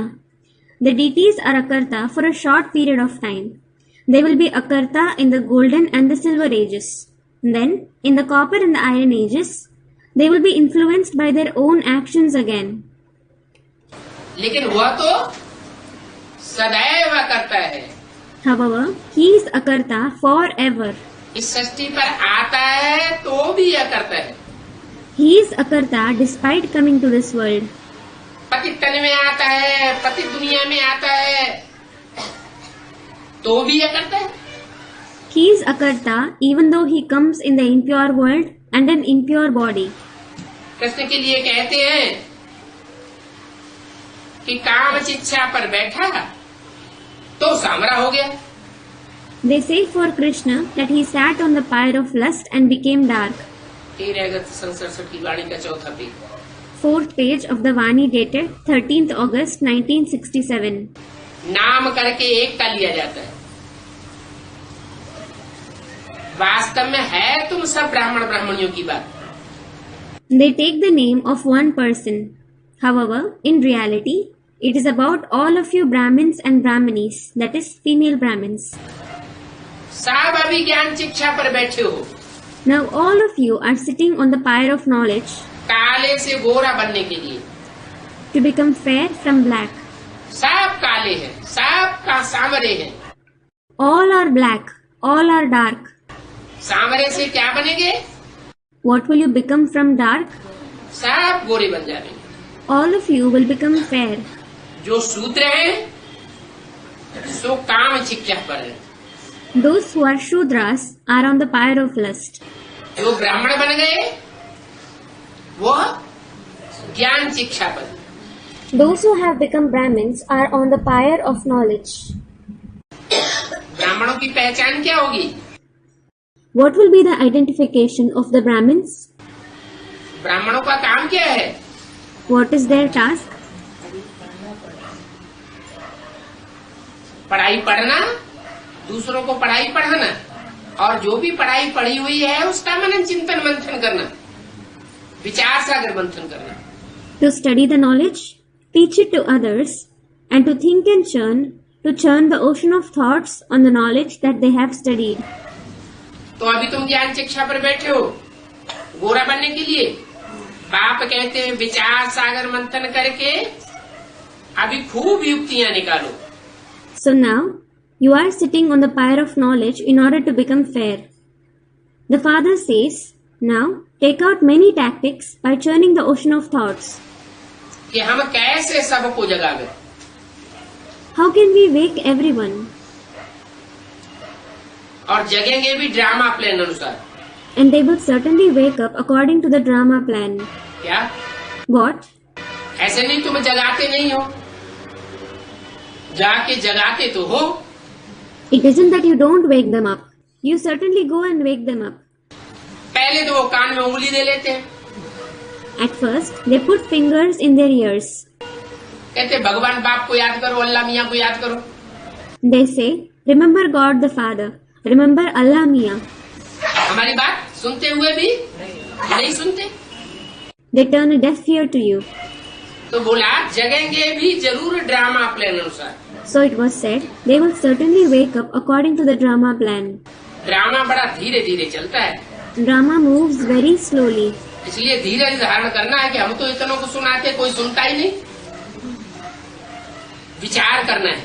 The deities are akarta for a short period of time. They will be akarta in the golden and the silver ages. Then, in the copper and the iron ages, they will be influenced by their own actions again. लेकिन वह तो सदैव अकर्ता है। However, he is akarta forever. इस सृष्टि पर आता है तो भी अकर्ता है। He is akarta despite coming to this world. पति तन में आता है, पति दुनिया में आता है, तो भी अकर्ता है। He is akarta even though he comes in the impure world and an impure body. Krishna के लिए कहते हैं कि काम शिक्षा पर बैठा तो सामरा हो गया। They say for Krishna that he sat on the pyre of lust and became dark. 13 अगस्त 1967 की वाणी का चौथा page, 4th page of the Vani dated 13th August 1967. नाम करके एक का लिया जाता है, वास्तव में है तुम सब ब्राह्मण ब्राह्मणियों की बात। They take the name of one person. However, in reality, it is about all of you Brahmins and Brahmanis, that is, female Brahmins. सब अभी ज्ञान शिक्षा पर बैठे हो, Now all of you are sitting on the pyre of knowledge काले से गोरा बनने के लिए। to become fair from black. सब काले हैं, सब का सांवरे हैं। All are black, all are dark. Sanwer से क्या बनेंगे? What will you become from dark? सब गोरे बन जाएंगे। All of you will become fair. जो शूद्र हैं सो काम शिक्षा पर है, Those who are Shudras are on the pyre of lust. जो ब्राह्मण बन गए वो ज्ञान शिक्षा पर। Those who have become Brahmins are on the pyre of knowledge. ब्राह्मणों की पहचान क्या होगी? What will be the identification of the Brahmins? ब्राह्मणों का काम क्या है? What is their task? पढ़ाई पढ़ना, दूसरों को पढ़ाई पढ़ाना, और जो भी पढ़ाई पढ़ी हुई है उसका मनन चिंतन मंथन करना, विचार सागर मंथन करना। To study the knowledge, teach it to others, and to think and churn the ocean of thoughts on the knowledge that they have studied. तो अभी तुम ज्ञान शिक्षा पर बैठे हो गोरा बनने के लिए। बाप कहते हैं विचार सागर मंथन करके अभी खूब युक्तियां निकालो। So now, you are sitting on the pyre of knowledge in order to become fair. The Father says, now take out many tactics by churning the ocean of thoughts. कि हम कैसे सबको जगावे। How can we wake everyone? और जगेंगे भी drama plan अनुसार। And they will certainly wake up according to the drama plan. क्या? What? ऐसे नहीं तुम जगाते नहीं हो, जाके जगाते तो हो। It isn't that you don't wake them up. You certainly go and wake them up. पहले तो वो कान में उंगली दे लेते हैं, At first, they put fingers in their ears. कहते भगवान बाप को याद करो, अल्लाह मियाँ को याद करो। They say, remember God the Father. Remember Allah Mia. हमारी बात सुनते हुए भी नहीं सुनते। They turn a deaf ear to you. तो बोला जगेंगे भी जरूर ड्रामा प्लान अनुसार। So it was said, they will certainly wake up according to the drama plan. Drama बड़ा धीरे धीरे चलता है, Drama moves very slowly. इसलिए धीरज धारण करना है कि हम तो इतनों को सुनाते कोई सुनता ही नहीं। विचार करना है।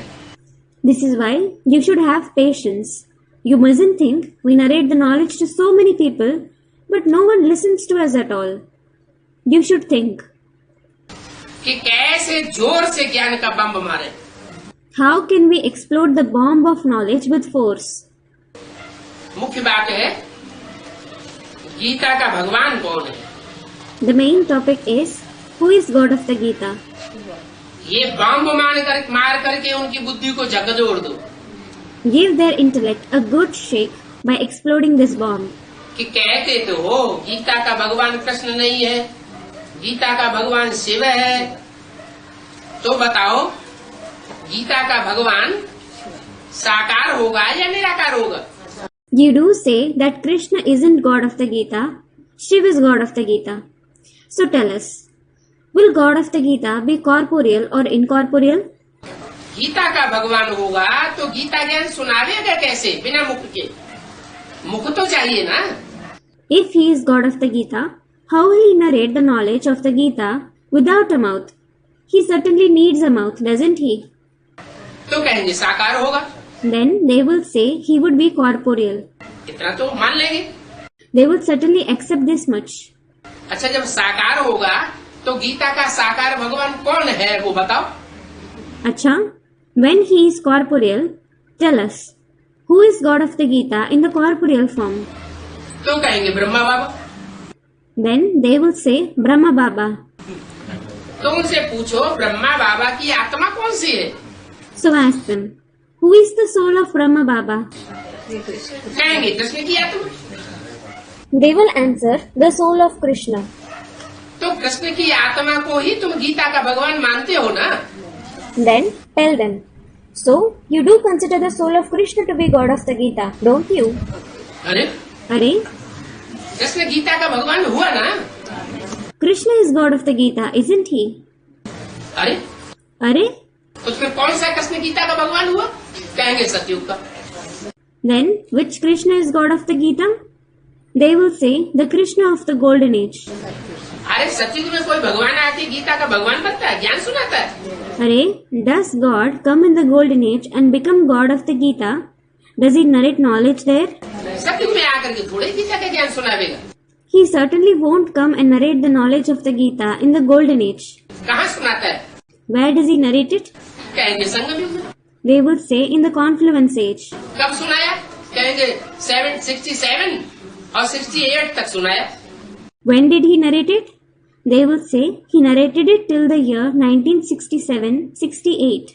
This is why you should have patience. You mustn't think we narrate the knowledge to so many people, but no one listens to us at all. You should think, कि कैसे जोर से ज्ञान का बम मारे। how can we explode the bomb of knowledge with force? मुख्य बात है गीता का भगवान कौन है? The main topic is, who is God of the Gita? ये बम मार करके उनकी बुद्धि को झकझोर दो Give their intellect a good shake by exploding this bomb. कि कहते तो हो गीता का भगवान कृष्ण नहीं है, गीता का भगवान शिव है। तो बताओ गीता का भगवान साकार होगा या निराकार होगा? You do say that Krishna isn't God of the Gita, Shiv is God of the Gita. So tell us, will God of the Gita be corporeal or incorporeal? Gita का भगवान होगा तो गीता ज्ञान सुनावेगा कैसे बिना मुख के? मुख तो चाहिए ना। If he is God of the Gita, how will he narrate the knowledge of the Gita without a mouth? He certainly needs a mouth, doesn't he? तो कहेंगे साकार होगा। Then they will say he would be corporeal. इतना तो मान लेंगे। They would certainly accept this much. अच्छा जब साकार होगा तो गीता का साकार भगवान कौन है वो बताओ। Acha, when he is corporeal, tell us, who is God of the Gita in the corporeal form? तो कहेंगे ब्रह्मा बाबा। Then they will say Brahma Baba. तो उनसे पूछो ब्रह्मा बाबा की आत्मा कौन सी है? So ask them, who is the soul of Brahma Baba? कहेंगे कृष्ण की आत्मा। They will answer, the soul of Krishna. तो कृष्ण की आत्मा को ही तुम गीता का भगवान मानते हो ना? Then tell them, so you do consider the soul of Krishna to be God of the Gita, don't you? अरे Are, कृष्ण गीता का भगवान हुआ ना? Krishna is God of the Gita, isn't he? अरे Are, तो फिर कौन सा कृष्ण गीता का भगवान हुआ? कहेंगे सतयुग का। then which Krishna is God of the Gita? They will say the Krishna of the golden age. अरे सतयुग में कोई भगवान आके गीता का भगवान बनता है, ज्ञान सुनाता है? Are, does God come in the golden age and become God of the Gita? Does he narrate knowledge there? सतयुग में आकर के थोड़े गीता का ज्ञान सुनावेगा। He certainly won't come and narrate the knowledge of the Gita in the golden age. कहाँ सुनाता है? Where does he narrate it? कहेंगे संगम युग में। They would say in the confluence age. कब सुनाया? कहेंगे 767 और 68 तक सुनाया। When did he narrate it? They would say he narrated it till the year 1967-68.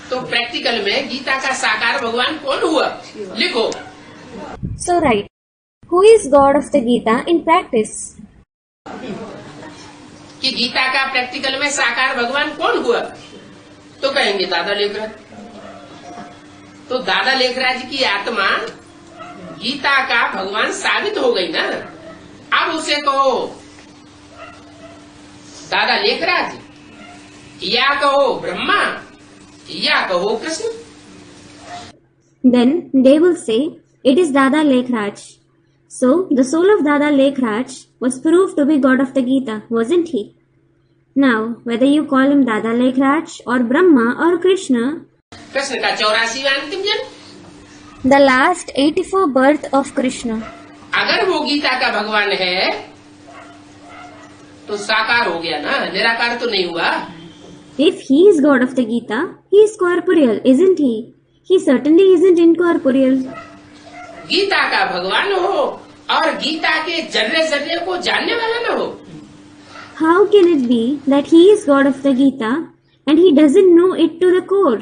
तो प्रैक्टिकल में गीता का साकार भगवान कौन हुआ? लिखो। So write, who is God of the Gita in practice? कि गीता का प्रैक्टिकल में साकार भगवान कौन हुआ? तो कहेंगे दादा लेखराज। तो दादा लेखराज की आत्मा गीता का भगवान साबित हो गई ना। अब उसे कहो दादा लेखराज, या कहो ब्रह्मा, या कहो Krishna. Then they will say it is Dada Lekhraj. So the soul of Dada Lekhraj was proved to be God of the Gita, wasn't he? Now, whether you call him Dada Lekhraj or Brahma or Krishna, Krishna का 84वां अंतिम जन्म, the last 84 birth of Krishna, अगर वो गीता का भगवान है तो साकार हो गया ना, निराकार तो नहीं हुआ। if he is God of the Gita, he is corporeal, isn't he? He certainly isn't incorporeal. Gita का भगवान हो और गीता के जर्रे जर्रे को जानने वाला न हो। How can it be that he is God of the Gita and he doesn't know it to the core?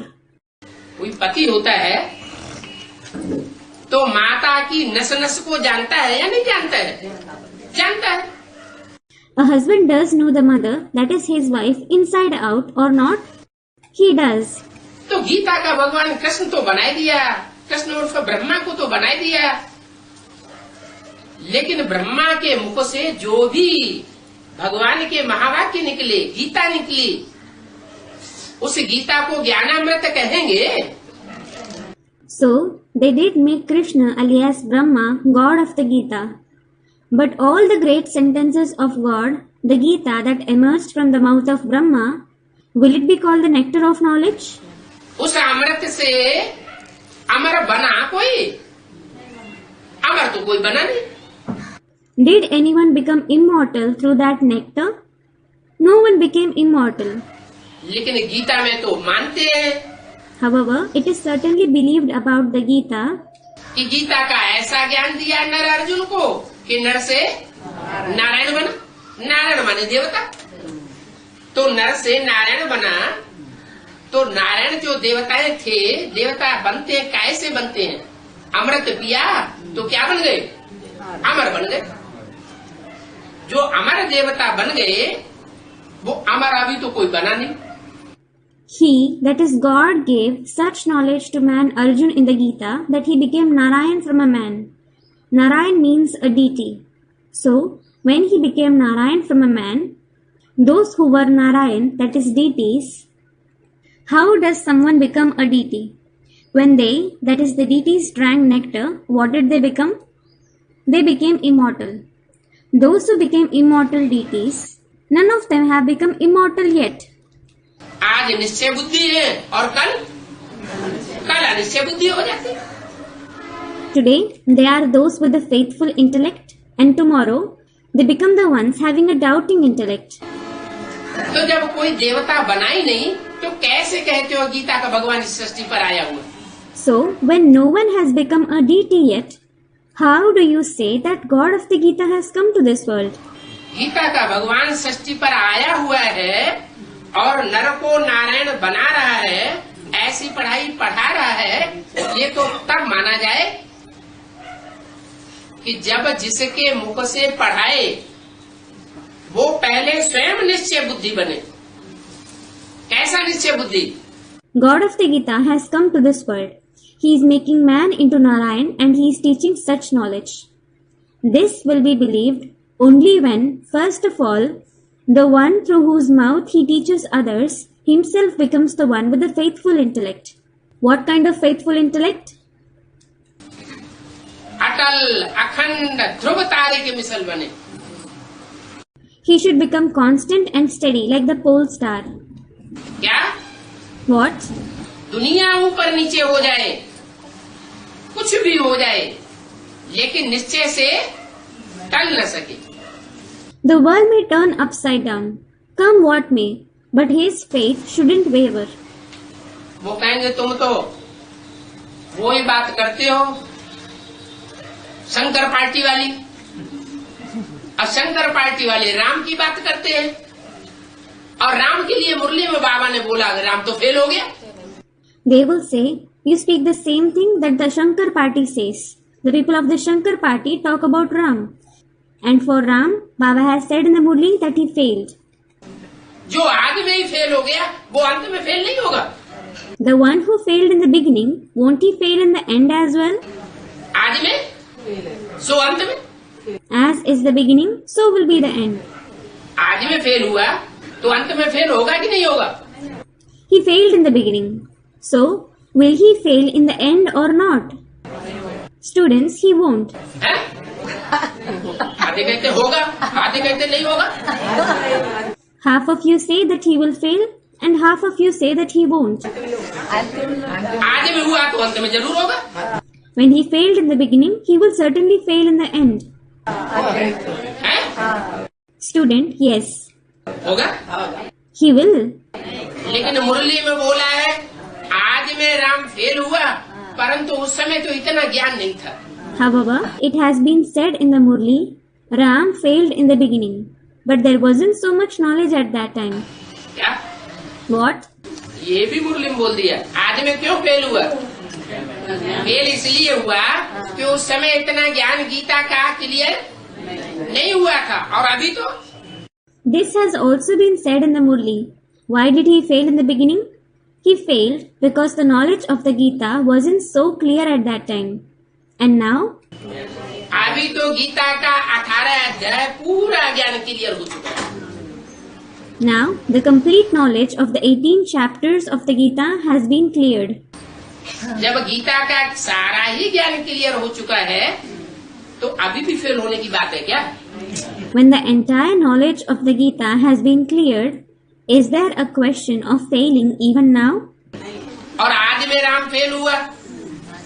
कोई पति होता है तो माता की नस नस को जानता है या नहीं जानता है? जानता है। A husband does know the mother, that is his wife, inside out or not? He does. तो गीता का भगवान कृष्ण तो बनाई दिया, कृष्ण उर्फ ब्रह्मा को तो बनाई दिया, लेकिन ब्रह्मा के मुख से जो भी भगवान के महावाक्य निकले, गीता निकली, उस गीता को ज्ञानामृत कहेंगे। So, they did make Krishna alias Brahma God of the Gita. But all the great sentences of God, the Gita that emerged from the mouth of Brahma, will it be called the nectar of knowledge? उस अमृत से अमर बना कोई? अमर तो कोई बना नहीं। Did anyone become immortal through that nectar? No one became immortal. लेकिन गीता में तो मानते हैं However, it is certainly believed about the Gita कि गीता का ऐसा ज्ञान दिया नर अर्जुन को कि नर से नारायण बना। नारायण माने देवता, तो नर से नारायण बना। तो नारायण जो देवताएं थे, देवता बनते हैं कैसे बनते हैं? अमृत पिया तो क्या बन गए? अमर बन गए। जो अमर देवता बन गए वो अमर अभी तो कोई बना नहीं। He, that is God, gave such knowledge to man Arjun in the Gita that he became Narayan from a man. Narayan means a deity. So, when he became Narayan from a man, those who were Narayan, that is deities, how does someone become a deity? When they, that is the deities, drank nectar, what did they become? They became immortal. Those who became immortal deities, none of them have become immortal yet. आज निश्चय बुद्धि है और कल अनिश्चय बुद्धि हो जाती है। Today, they are those with a faithful intellect, and tomorrow, they become the ones having a doubting intellect. तो जब कोई देवता बना ही नहीं तो कैसे कहते हो गीता का भगवान इस सृष्टि पर आया हुआ? So, when no one has become a deity yet, how do you say that God of the Gita has come to this world? Gita का भगवान सृष्टि पर आया हुआ है और नर को नारायण बना रहा है, ऐसी पढ़ाई पढ़ा रहा है, ये तो तब माना जाए कि जब जिसके मुख से पढ़ाए वो पहले स्वयं निश्चय बुद्धि बने। कैसा निश्चय बुद्धि? God of the Gita has come to this world. He is making man into Narayan and he is teaching such knowledge. This will be believed only when, first of all, the one through whose mouth he teaches others himself becomes the one with the faithful intellect. What kind of faithful intellect? अटल अखंड ध्रुव तारे के मिसल बने। He should become constant and steady like the pole star. क्या? What? दुनिया ऊपर नीचे हो जाए, कुछ भी हो जाए, लेकिन निश्चय से टल न सके। The world may turn upside down, come what may, but his faith shouldn't waver. वो कहेंगे तुम तो वो ही बात करते हो शंकर पार्टी वाली, और शंकर पार्टी वाले राम की बात करते हैं, और राम के लिए मुरली में बाबा ने बोला राम तो फेल हो गया। They will say, you speak the same thing that the Shankar party says. The people of the Shankar party talk about Ram. And for Ram, Baba has said in the Murli that he failed. जो आदि में ही fail हो गया वो अंत में fail नहीं होगा। The one who failed in the beginning, won't he fail in the end as well? आदि में सो अंत में, As is the beginning, so will be the end. आदि में फेल हुआ तो अंत में फेल होगा कि नहीं होगा? He failed in the beginning. So, will he fail in the end or not? Students, he won't. है? आधे कहते होगा, आधे कहते नहीं होगा। Half of you say that he will fail, and half of you say that he won't. आधे में हुआ तो अंत में जरूर होगा। When he failed in the beginning, he will certainly fail in the end. है? Student, yes. होगा? He will. लेकिन मुरली में बोला है आदि में राम फेल हुआ, परंतु उस समय तो इतना ज्ञान नहीं था। However, it has been said in the Murli, Ram failed in the beginning, but there wasn't so much knowledge at that time. क्या? What? ये भी मुरली में बोल दिया। आदि में क्यों फेल हुआ? फेल इसलिए हुआ कि उस समय इतना ज्ञान गीता का क्लियर नहीं हुआ था, और अभी तो। This has also been said in the Murli. Why did he fail in the beginning? He failed because the knowledge of the Gita wasn't so clear at that time. And now? अभी तो गीता का 18 अध्याय पूरा ज्ञान clear हो चुका है। Now, the complete knowledge of the 18 chapters of the Gita has been cleared. जब गीता का सारा ही ज्ञान क्लियर हो चुका है तो अभी भी फेल होने की बात है क्या? When the entire knowledge of the Gita has been cleared, is there a question of failing even now? और आज में राम फेल हुआ,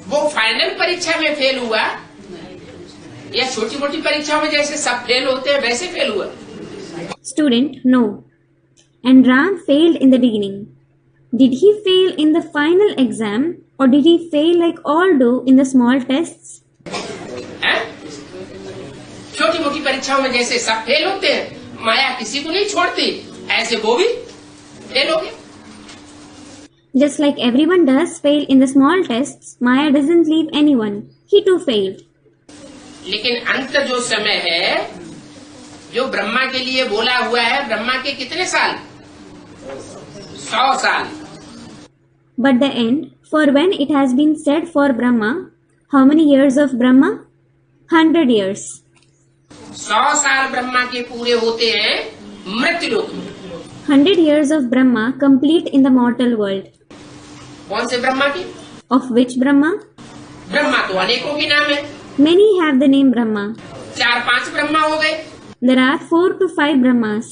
वो फाइनल परीक्षा में फेल हुआ, या छोटी मोटी परीक्षाओं में जैसे सब फेल होते हैं वैसे फेल हुआ? Student, no. And Ram failed in the beginning. Did he fail in the final exam, or did he fail like all do in the small tests? है? छोटी मोटी परीक्षाओं में जैसे सब फेल होते हैं, माया किसी को नहीं छोड़ती, ऐसे वो भी फेल हो गए। Just like everyone does fail in the small tests, Maya doesn't leave anyone. He too failed. लेकिन अंत जो समय है, जो ब्रह्मा के लिए बोला हुआ है, ब्रह्मा के कितने साल? 100 साल। But the end, for when it has been said for Brahma, how many years of Brahma? 100 years. 100 साल ब्रह्मा के पूरे होते हैं मृत्यु लोक में। 100 years of Brahma complete in the mortal world. कौन से ब्रह्मा की? Of which Brahma? ब्रह्मा तो अनेकों के नाम है, Many have the name Brahma. 4-5 Brahma हो गए। There are 4 to 5 Brahmas.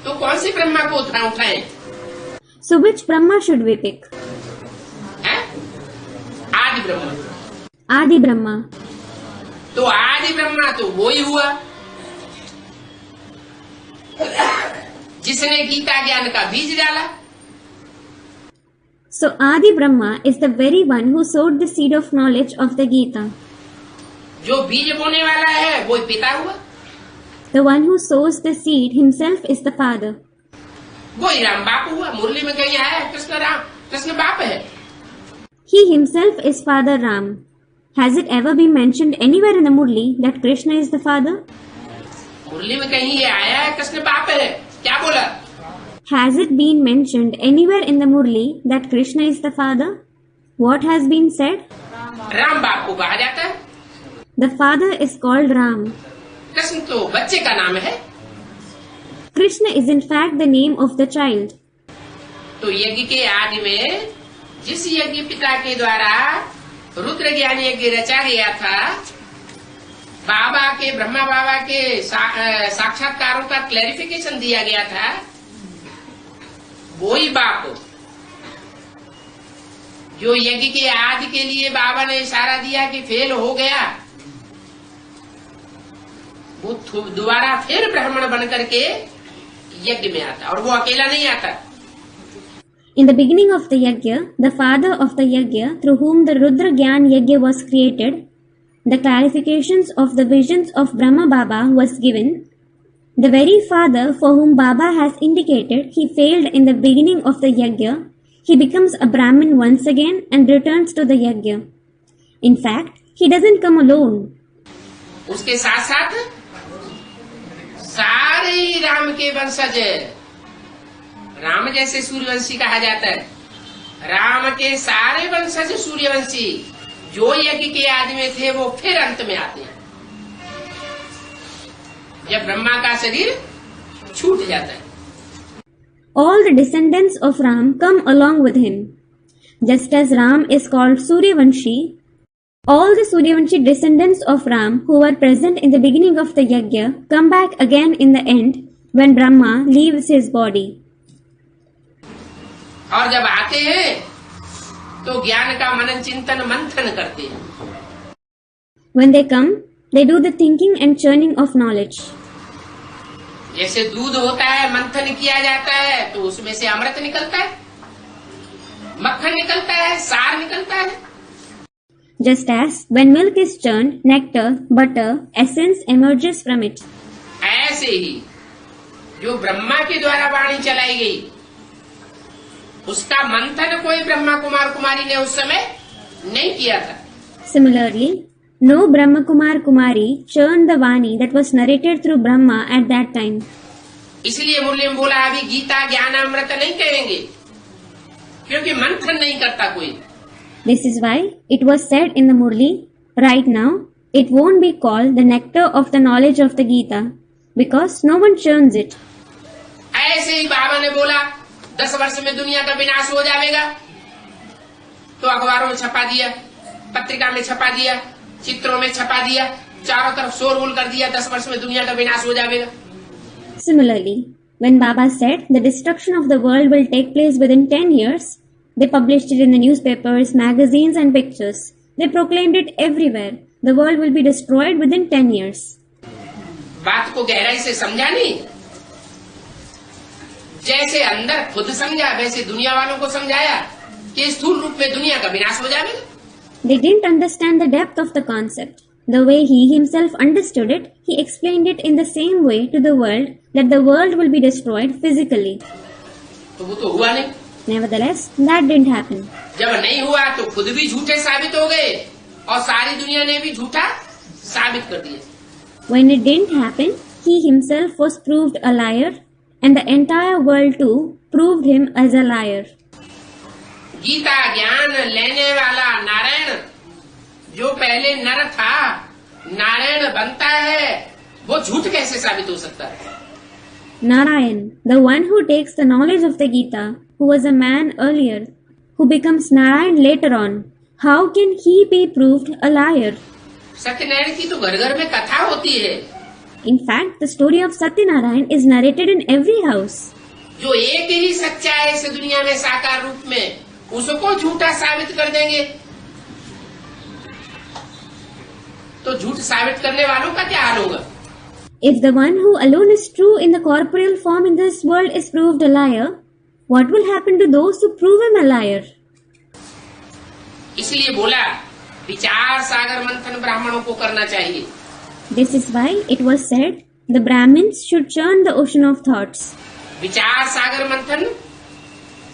तो कौन से ब्रह्मा को उठाएं? So which Brahma should we pick? है? आदि ब्रह्मा। Adi Brahma. तो आदि ब्रह्मा तो वो ही हुआ जिसने गीता ज्ञान का बीज डाला। So Adi Brahma is the very one who sowed the seed of knowledge of the Gita. जो बीज बोने वाला है वो पिता हुआ, The one who sows the seed himself is the father. वो ही राम बाप हुआ। मुरली में कहीं आया है कृष्ण बाप है। He himself is Father Ram. Has it ever been mentioned anywhere in the Murli that Krishna is the father? मुरली में कहीं ये आया है कृष्ण बाप है, क्या बोला? Has it been mentioned anywhere in the Murli that Krishna is the father? What has been said? Ram बाप को कहा जाता है। The father is called Ram. Krishna तो बच्चे का नाम है। Krishna is in fact the name of the child. तो यज्ञ के आदि में जिस यज्ञ पिता के द्वारा रुद्र ज्ञान यज्ञ रचा गया था, बाबा के ब्रह्मा बाबा के साक्षात्कारों का क्लैरिफिकेशन दिया गया था, वो ही बाप जो यज्ञ के आदि के लिए बाबा ने इशारा दिया कि फेल हो गया, वो दोबारा फिर ब्राह्मण बन करके यज्ञ में आता, और वो अकेला नहीं आता। In the beginning of the yajna, the father of the yajna, through whom the Rudra Gyan yajna was created, the clarifications of the visions of Brahma Baba was given. The very father for whom Baba has indicated he failed in the beginning of the yajna, he becomes a Brahmin once again and returns to the yajna. In fact, he doesn't come alone. उसके साथ साथ सारे ही राम के वंशज, राम जैसे सूर्यवंशी कहा जाता है, राम के सारे वंशज सूर्यवंशी जो यज्ञ के आदि में थे वो फिर अंत में आते हैं जब ब्रह्मा का शरीर छूट जाता है। All the descendants of Ram come along with him. Just as Ram is called Suryavanshi, all the Suryavanshi descendants of Ram who were present in the beginning of the yajna come back again in the end when Brahma leaves his body. और जब आते हैं तो ज्ञान का मनन चिंतन मंथन करते हैं। When they come, they do the thinking and churning of knowledge. जैसे दूध होता है, मंथन किया जाता है तो उसमें से अमृत निकलता है, मक्खन निकलता है, सार निकलता है। Just as when milk is churned, nectar, butter, essence emerges from it. ऐसे ही जो ब्रह्मा के द्वारा वाणी चलाई गई उसका मंथन कोई ब्रह्मा कुमार कुमारी ने उस समय नहीं किया था। Similarly, no Brahma Kumar Kumari churned the Vani that was narrated through Brahma at that time. इसलिए मुरली में बोला अभी गीता ज्ञान अमृत नहीं कहेंगे क्योंकि मंथन नहीं करता कोई। This is why it was said in the Murli, right now, it won't be called the nectar of the knowledge of the Gita because no one churns it. ऐसे ही बाबा ने बोला 10 वर्ष में दुनिया का विनाश हो जाएगा तो अखबारों में छपा दिया, पत्रिका में छपा दिया, चित्रों में छपा दिया, चारों तरफ शोरगुल कर दिया, 10 वर्ष में दुनिया का विनाश हो जाएगा। Similarly, when Baba said the destruction of the world will take place within 10 years, they published it in the newspapers, magazines and pictures. They proclaimed it everywhere. The world will be destroyed within 10 years. बात को गहराई से समझा नहीं, जैसे अंदर खुद समझा वैसे दुनिया वालों को समझाया कि स्थूल रूप में दुनिया का विनाश हो जाएगा। They didn't understand the depth of the concept. The way he himself understood it, he explained it in the same way to the world that the world will be destroyed physically. तो वो तो हुआ नहीं। Nevertheless, that didn't happen. जब नहीं हुआ तो खुद भी झूठे साबित हो गए और सारी दुनिया ने भी झूठा साबित कर दिया। When it didn't happen, he himself was proved a liar, and the entire world too proved him as a liar. Gita ज्ञान लेने वाला नारायण, जो पहले नर था नारायण बनता है, वो झूठ कैसे साबित हो सकता है? Narayan, the one who takes the knowledge of the Gita, who was a man earlier, who becomes Narayan later on, how can he be proved a liar? Satyanarayan की तो घर घर में कथा होती है। In fact, the story of Satyanarayan is narrated in every house. जो एक ही सच्चा है इस दुनिया में साकार रूप में, उसको झूठा साबित कर देंगे तो झूठ साबित करने वालों का क्या हाल होगा? If the one who alone is true in the corporeal form in this world is proved a liar, what will happen to those who prove him a liar? इसलिए बोला विचार सागर मंथन ब्राह्मणों को करना चाहिए। This is why it was said, the Brahmins should churn the ocean of thoughts. विचार सागर मंथन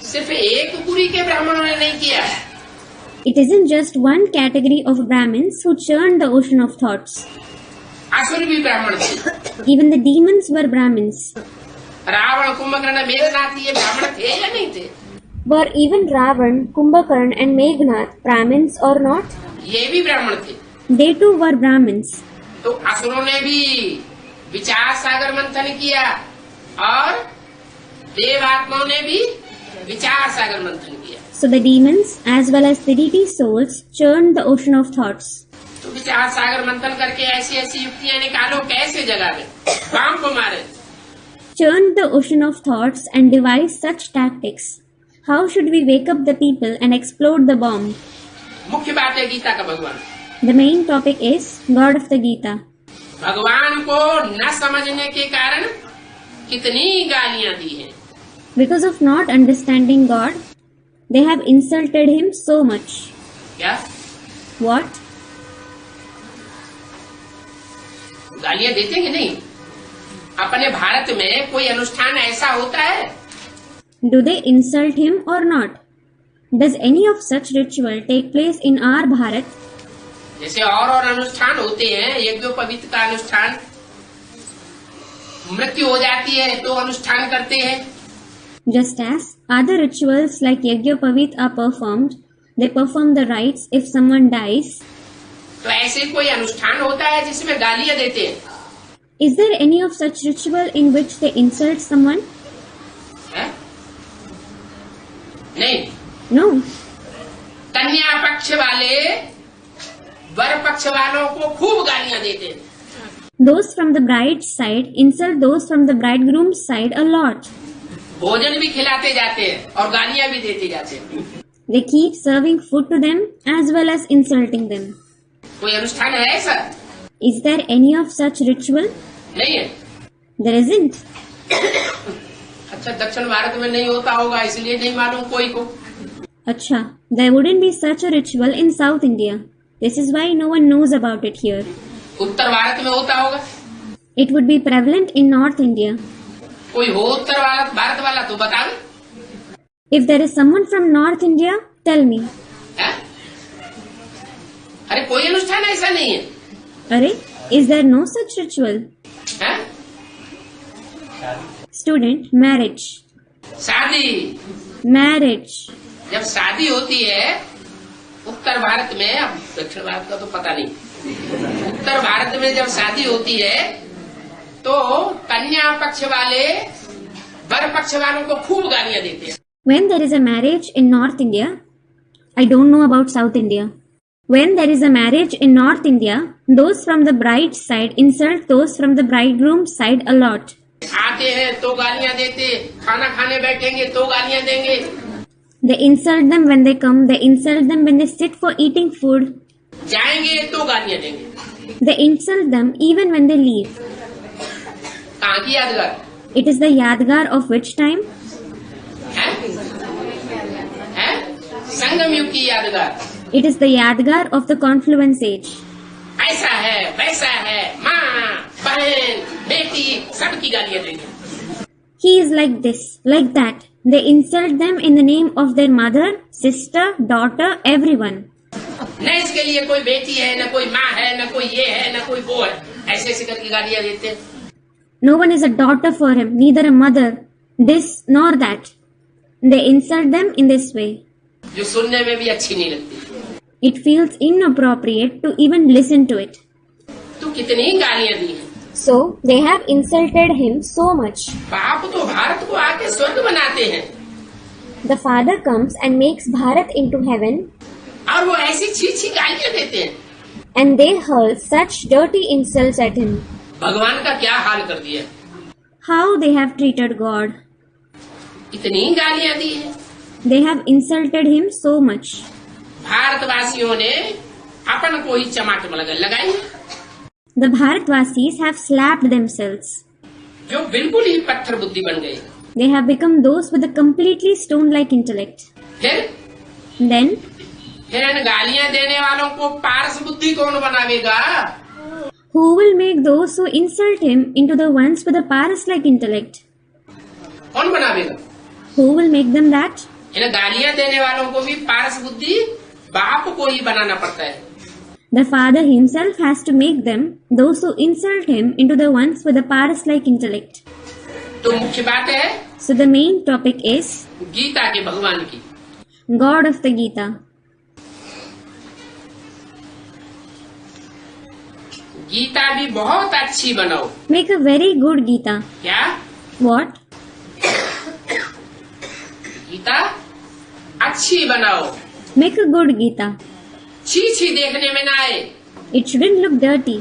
सिर्फ एक कुरी के ब्राह्मणों ने नहीं किया। It isn't just one category of Brahmins who churned the ocean of thoughts. असुर भी ब्राह्मण थे। Even the demons were Brahmins. Ravan Kumbhakarna Meghnath ये ब्राह्मण थे या नहीं थे? Were even Ravan, Kumbhakarna and Meghnad Brahmins or not? ये भी ब्राह्मण थे। They too were Brahmins. तो असुरों ने भी विचार सागर मंथन किया और देवात्माओं ने भी विचार सागर मंथन किया। So the demons as well as the deity souls churned the ocean of thoughts. तो विचार सागर मंथन करके ऐसी ऐसी युक्तियां निकालो, कैसे जगावे, काम को मारे। Churned the ocean of thoughts and devised such tactics. How should we wake up the people and explode the bomb? मुख्य बात है गीता का भगवान। The main topic is God of the Gita. भगवान को न समझने के कारण कितनी गालियां दी हैं। Because of not understanding God, they have insulted him so much. क्या What? गालियां देते कि नहीं? अपने भारत में कोई अनुष्ठान ऐसा होता है? Do they insult him or not? Does any of such ritual take place in our Bharat? जैसे और अनुष्ठान होते हैं, यज्ञोपवीत का अनुष्ठान, मृत्यु हो जाती है तो अनुष्ठान करते हैं। Just as other rituals like Yajñopavit are performed, they perform the rites if someone dies. तो ऐसे कोई अनुष्ठान होता है जिसमें गालियां देते हैं? Is there any of such ritual in which they insult someone? है? नहीं। No. कन्या पक्ष वाले वर पक्ष वालों को खूब गालियां देते हैं। Those from the bride's side insult those from the bridegroom's side a lot. भोजन भी खिलाते जाते हैं और गालियां भी देते जाते हैं। They keep serving food to them as well as insulting them. कोई अनुष्ठान है ऐसा? Is there any of such ritual? नहीं है। There isn't. अच्छा, दक्षिण भारत में नहीं होता होगा इसलिए नहीं मालूम कोई को। Acha, there wouldn't be such a ritual in South India. This is why no one knows about it here. उत्तर भारत में होता होगा। It would be prevalent in North India. कोई हो उत्तर भारत वाला तो बताओ। If there is someone from North India, tell me. है? अरे कोई अनुष्ठान ऐसा नहीं है। Arey, is there no such ritual? है? Student, marriage. शादी। Marriage. जब शादी होती है उत्तर भारत में, अब दक्षिण भारत का तो पता नहीं, उत्तर भारत में जब शादी होती है तो कन्या पक्ष वाले वर पक्ष वालों को खूब गालियां देते हैं। When there is a marriage in North India, I don't know about South India. When there is a marriage in North India, those from the bride's side insult those from the bridegroom's side a lot. आते हैं तो गालियां देते, खाना खाने बैठेंगे तो गालियां देंगे। They insult them when they come, they insult them when they sit for eating food. जाएंगे तो गालियां देंगे। They insult them even when they leave. कहाँ की यादगार? It is the Yadgar of which time? है? संगम युग की यादगार। It is the Yadgar of the confluence age. ऐसा है वैसा है, माँ, बहन, बेटी, सबकी गालियां देंगे। He is like this, like that. They insult them in the name of their mother, sister, daughter, everyone. न इसके लिए कोई बेटी है, न कोई माँ है, न कोई ये है, न कोई वो है, ऐसे ऐसे करके गालियां देते हैं। No one is a daughter for him, neither a mother, this nor that. They insult them in this way. जो सुनने में भी अच्छी नहीं लगती। It feels inappropriate to even listen to it. तो कितनी गालियां दी हैं। So they have insulted him so much. बाप तो भारत को आके स्वर्ग बनाते हैं The father comes and makes Bharat into heaven, और वो ऐसी छी गालियां देते हैं। and they hurl such dirty insults at him. भगवान का क्या हाल कर दिया, How they have treated God. इतनी गालियां दी है। They have insulted him so much. भारतवासियों ने अपन को ही चमाट लगाई, The Bharatvasis have slapped themselves. जो बिल्कुल ही पत्थर बुद्धि बन गए। They have become those with a completely stone-like intellect. Then, फिर इन गालियां देने वालों को पारस बुद्धि कौन बनावेगा? who will make those who insult him into the ones with a Paras-like intellect? कौन बनावेगा? Who will make them that? इन गालियां देने वालों को भी पारस बुद्धि बाप को ही बनाना पड़ता है। The father himself has to make them, those who insult him, into the ones with a Paras-like intellect. तो मुख्य बात है So the main topic is Gita के भगवान की। God of the Gita. Gita भी बहुत अच्छी बनाओ। Make a very good Gita. क्या? What? गीता अच्छी बनाओ, Make a good Gita. छी देखने में ना आए। It shouldn't look dirty.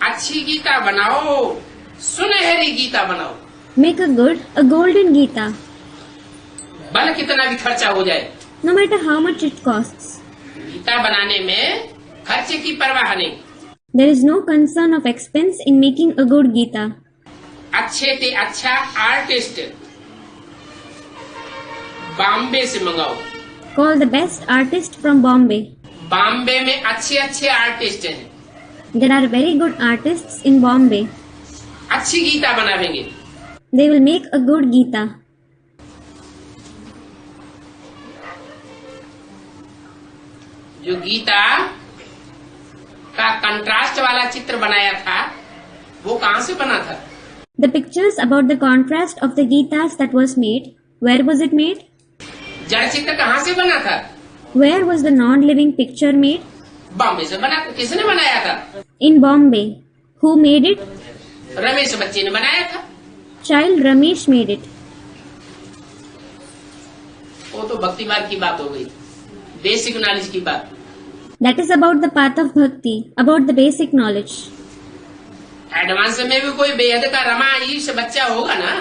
अच्छी गीता बनाओ, सुनहरी गीता बनाओ। Make a good, a golden Gita. भले कितना भी खर्चा हो जाए, No matter how much it costs. Gita बनाने में खर्चे की परवाह नहीं। There is no concern of expense in making a good Gita. अच्छे से अच्छा आर्टिस्ट बॉम्बे से मंगाओ। Call the best artist from Bombay. Bombay में अच्छे आर्टिस्ट हैं, There are very good artists in Bombay. अच्छी Gita बनावेंगे। They will make a good Gita. जो गीता का कंट्रास्ट वाला चित्र बनाया था, वो कहाँ से बना था? The pictures about the contrast of the Gitas that was made, where was it made? जड़ चित्र कहाँ से बना था? Where was the non-living picture made? Bombay से बना था। किसने बनाया था? In Bombay. Who made it? Ramesh बच्चे ने बनाया था। Child Ramesh made it. वो तो भक्ति मार्ग की बात हो गई, बेसिक नॉलेज की बात। That is about the path of bhakti, about the basic knowledge. Advance में भी कोई बेहद का रमा ईश बच्चा होगा ना,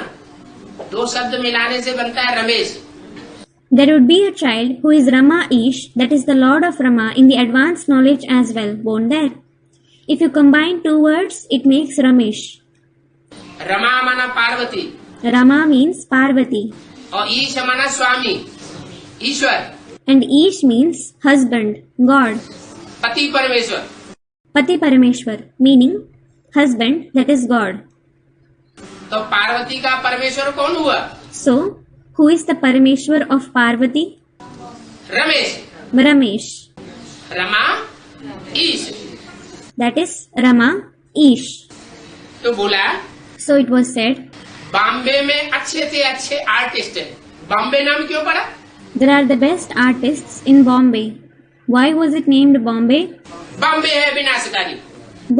दो शब्द मिलाने से बनता है Ramesh. There would be a child who is Rama Ish, that is the Lord of Rama, in the advanced knowledge as well, won't there? If you combine two words, it makes Ramesh. Rama माना Parvati Rama means Parvati, और ईश माना स्वामी, ईश्वर, and Ish means husband, God. पति परमेश्वर। Pati Parameshwar, meaning husband, that is God. तो पार्वती का परमेश्वर कौन हुआ? So, who is the Parameshwar of Parvati? Ramesh. Ramesh. Rama Ish. That is Rama Ish. तो बोला So it was said, Bombay में अच्छे से अच्छे आर्टिस्ट हैं। बॉम्बे नाम क्यों पड़ा? there are the best artists in Bombay. Why was it named Bombay? Bombay है विनाशकारी,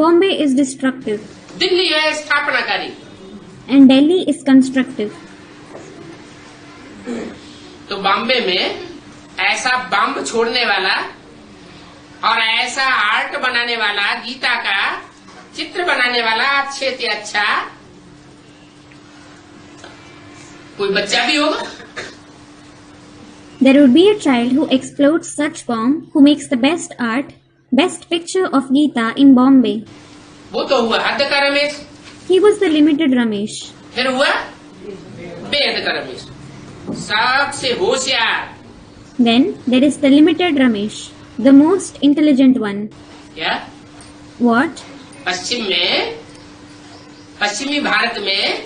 Bombay is destructive दिल्ली है स्थापनाकारी। and Delhi is constructive. तो बॉम्बे में ऐसा बम छोड़ने वाला और ऐसा आर्ट बनाने वाला, गीता का चित्र बनाने वाला अच्छे से अच्छा कोई बच्चा भी होगा। There would be a child who explodes such bomb, who makes the best art, best picture of Gita in Bombay. वो तो हुआ हद का Ramesh. He was the limited Ramesh. फिर हुआ बेहद का रमेश, सबसे होशियार। Then there is the limited Ramesh, the most intelligent one. क्या? What? पश्चिमी भारत में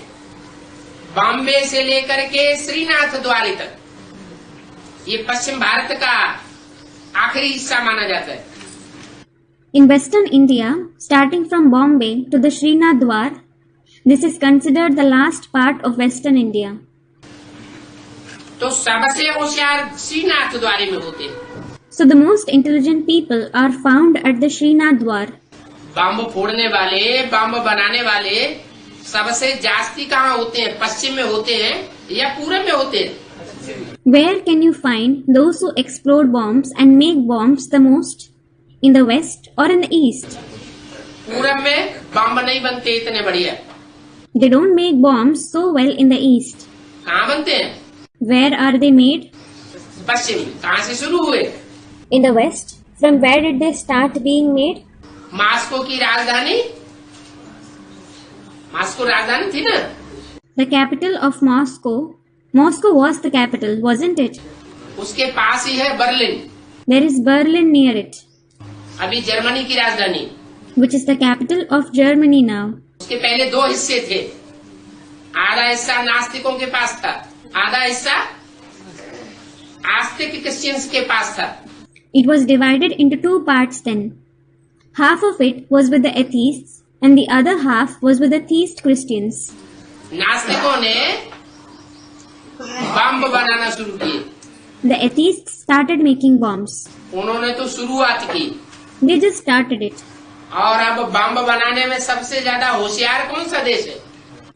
बॉम्बे से लेकर के श्रीनाथ द्वारी तक, ये पश्चिम भारत का आखिरी हिस्सा माना जाता है। In western India, starting from Bombay to the Srinath Dwar, this is considered the last part of western India. तो सबसे होशियार श्रीनाथ द्वारी में होते हैं। So the most intelligent people are found at the Srinath Dwar. बम फोड़ने वाले, बम बनाने वाले सबसे जास्ती कहाँ होते हैं? पश्चिम में होते हैं या पूरब में होते हैं? Where can you find those who explode bombs and make bombs the most? In the west or in the east? पूरब में बम नहीं बनते इतने बढ़िया। They don't make bombs so well in the east. कहाँ बनते हैं? Where are they made? पश्चिम। कहाँ से शुरू हुए? In the west. From where did they start being made? Moscow की राजधानी, मास्को राजधानी थी ना? The capital of Moscow. Moscow was the capital, wasn't it? उसके पास ही है Berlin, There is Berlin near it, अभी जर्मनी की राजधानी। which is the capital of Germany now. उसके पहले दो हिस्से थे, आधा हिस्सा नास्तिकों के पास था, आधा हिस्सा आस्तिक क्रिश्चियंस के पास था। It was divided into two parts then. Half of it was with the atheists and the other half was with the theist Christians. नास्तिकों ने बम बनाना शुरू किए, The atheists started making bombs. उन्होंने तो शुरुआत की। They just started it. और अब बम बनाने में सबसे ज्यादा होशियार कौन सा देश है?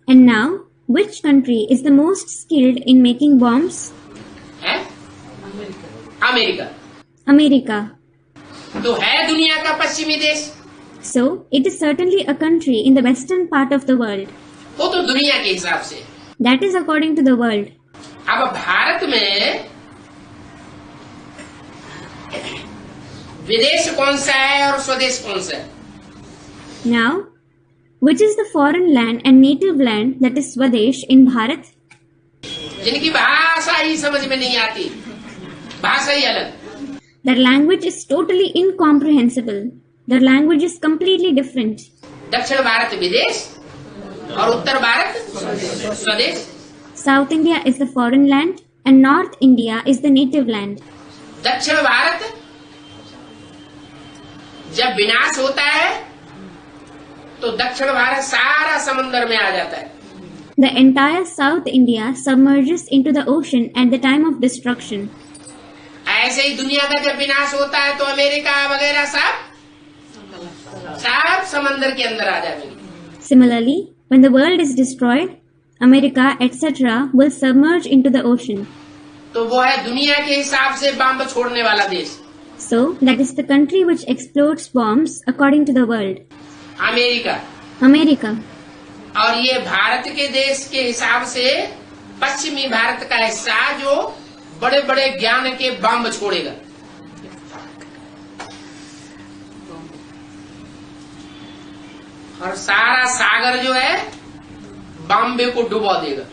And now, which country is the most skilled in making bombs? है? अमेरिका। America. तो है दुनिया का पश्चिमी देश। So, it is certainly a country in the western part of the world. वो तो दुनिया के हिसाब से। That is according to the world. अब भारत में विदेश कौन सा है और स्वदेश कौन सा है? Now, which is the foreign land and native land that is Swadesh in Bharat? जिनकी भाषा ही समझ में नहीं आती, भाषा ही अलग। Their language is totally incomprehensible. Their language is completely different. दक्षिण भारत विदेश और उत्तर भारत स्वदेश। South India is the foreign land and North India is the native land. दक्षिण भारत जब विनाश होता है तो दक्षिण भारत सारा समुद्र में आ जाता है। The entire South India submerges into the ocean at the time of destruction. ऐसे ही दुनिया का जब विनाश होता है तो अमेरिका वगैरह सब समंदर के अंदर आ जाएंगे। Similarly, when the world is destroyed, America, etc. will submerge into the ocean. तो वो है दुनिया के हिसाब से बम छोड़ने वाला देश। So, that is the country which explodes bombs according to the world. America. America. और ये भारत के देश के हिसाब से पश्चिमी भारत का हिस्सा जो बड़े बड़े ज्ञान के बम छोड़ेगा। और सारा सागर जो है बॉम्बे को डुबा देगा।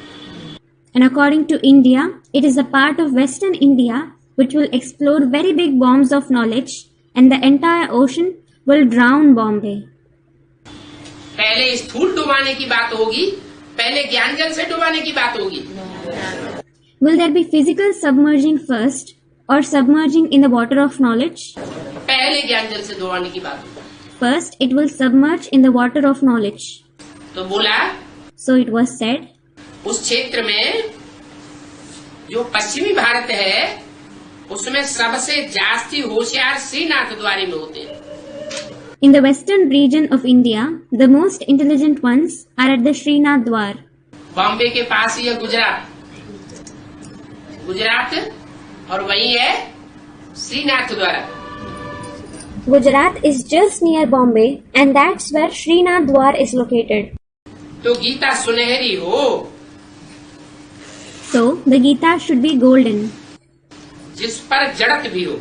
And according to India, it is a part of Western India which will explode very big bombs of knowledge and the entire ocean will drown Bombay. पहले स्थूल डुबाने की बात होगी, पहले ज्ञान जल से डुबाने की बात होगी। Will there be physical submerging first or submerging in the water of knowledge? पहले ज्ञान जल से डुबाने की बात होगी। First, it will submerge in the water of knowledge. तो बोला, So it was said, उस क्षेत्र में जो पश्चिमी भारत है उसमें सबसे जास्ती होशियार श्रीनाथ द्वारी में होते हैं। in the western region of India, the most intelligent ones are at the Srinath Dwar. Bombay के पास ही है गुजरात, गुजरात और वही है श्रीनाथ द्वारा। Gujarat is just near Bombay and that's where Srinath Dwar is located. तो गीता सुनहरी हो, So, the Gita should be golden. जिस पर जड़त भी हो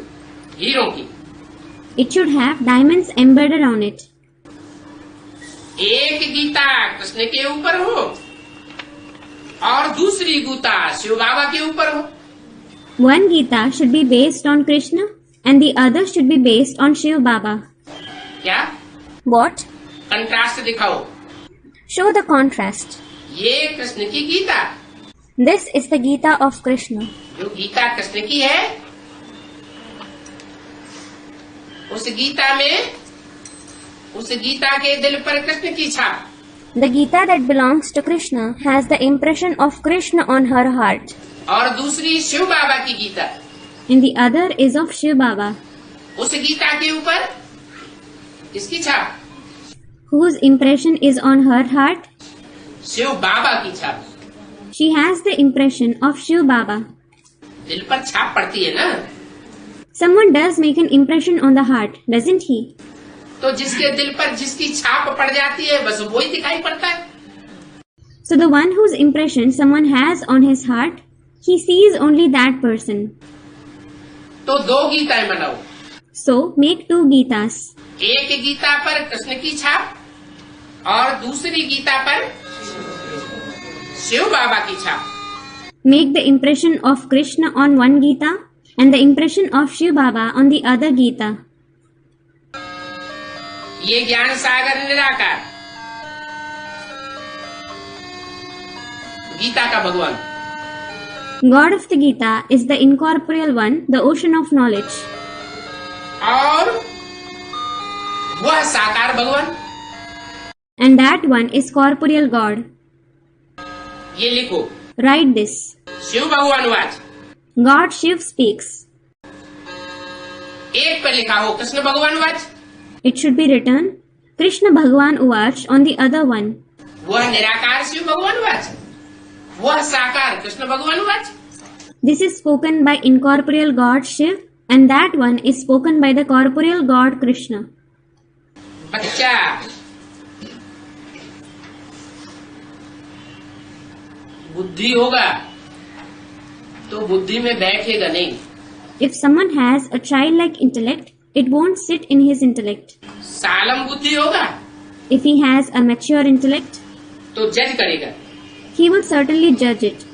हीरों की। It should have diamonds embedded on it. एक गीता कृष्ण के ऊपर हो और दूसरी गीता शिव बाबा के ऊपर हो। One Gita should be based on Krishna and the other should be based on Shiv Baba. क्या? What? कंट्रास्ट दिखाओ। Show the contrast. ये कृष्ण की Gita, This is the Gita of Krishna. जो गीता कृष्ण की है, उस गीता में, उस गीता के दिल पर कृष्ण की छाप। The Gita that belongs to Krishna has the impression of Krishna on her heart. और दूसरी शिव बाबा की Gita, And the other is of Shiv Baba, उस गीता के ऊपर किसकी छाप? whose impression is on her heart. Shiv बाबा की छाप। She has the impression of Shiv Baba. दिल पर छाप पड़ती है ना, Someone does make an impression on the heart, doesn't he? तो जिसके दिल पर जिसकी छाप पड़ जाती है बस वो ही दिखाई पड़ता है। So the one whose impression someone has on his heart, he sees only that person. तो दो गीताएं बनाओ, So make two Gitas. एक गीता पर कृष्ण की छाप और दूसरी गीता पर शिव बाबा की छाप। Make the impression of Krishna on one Gita and the impression of Shiv Baba on the other Gita. ये ज्ञान सागर निराकार, गीता का भगवान, God of the Gita is the incorporeal one, the ocean of knowledge. और वह साकार भगवान, And that one is corporeal God. ये लिखो, Write this. शिव भगवान वाच। God Shiv speaks. एक पर लिखा हो कृष्ण भगवान watch, It should be written Krishna Bhagwan Uvach on the other one. वह निराकार शिव भगवान वाच, वह साकार कृष्ण भगवान watch. This is spoken by incorporeal God Shiv and that one is spoken by the corporeal God Krishna. बच्चा बुद्धि होगा तो बुद्धि में बैठेगा नहीं। If someone has a childlike intellect, it won't sit in his intellect. Salam बुद्धि होगा If he has a mature intellect, तो जज करेगा, he will certainly judge it.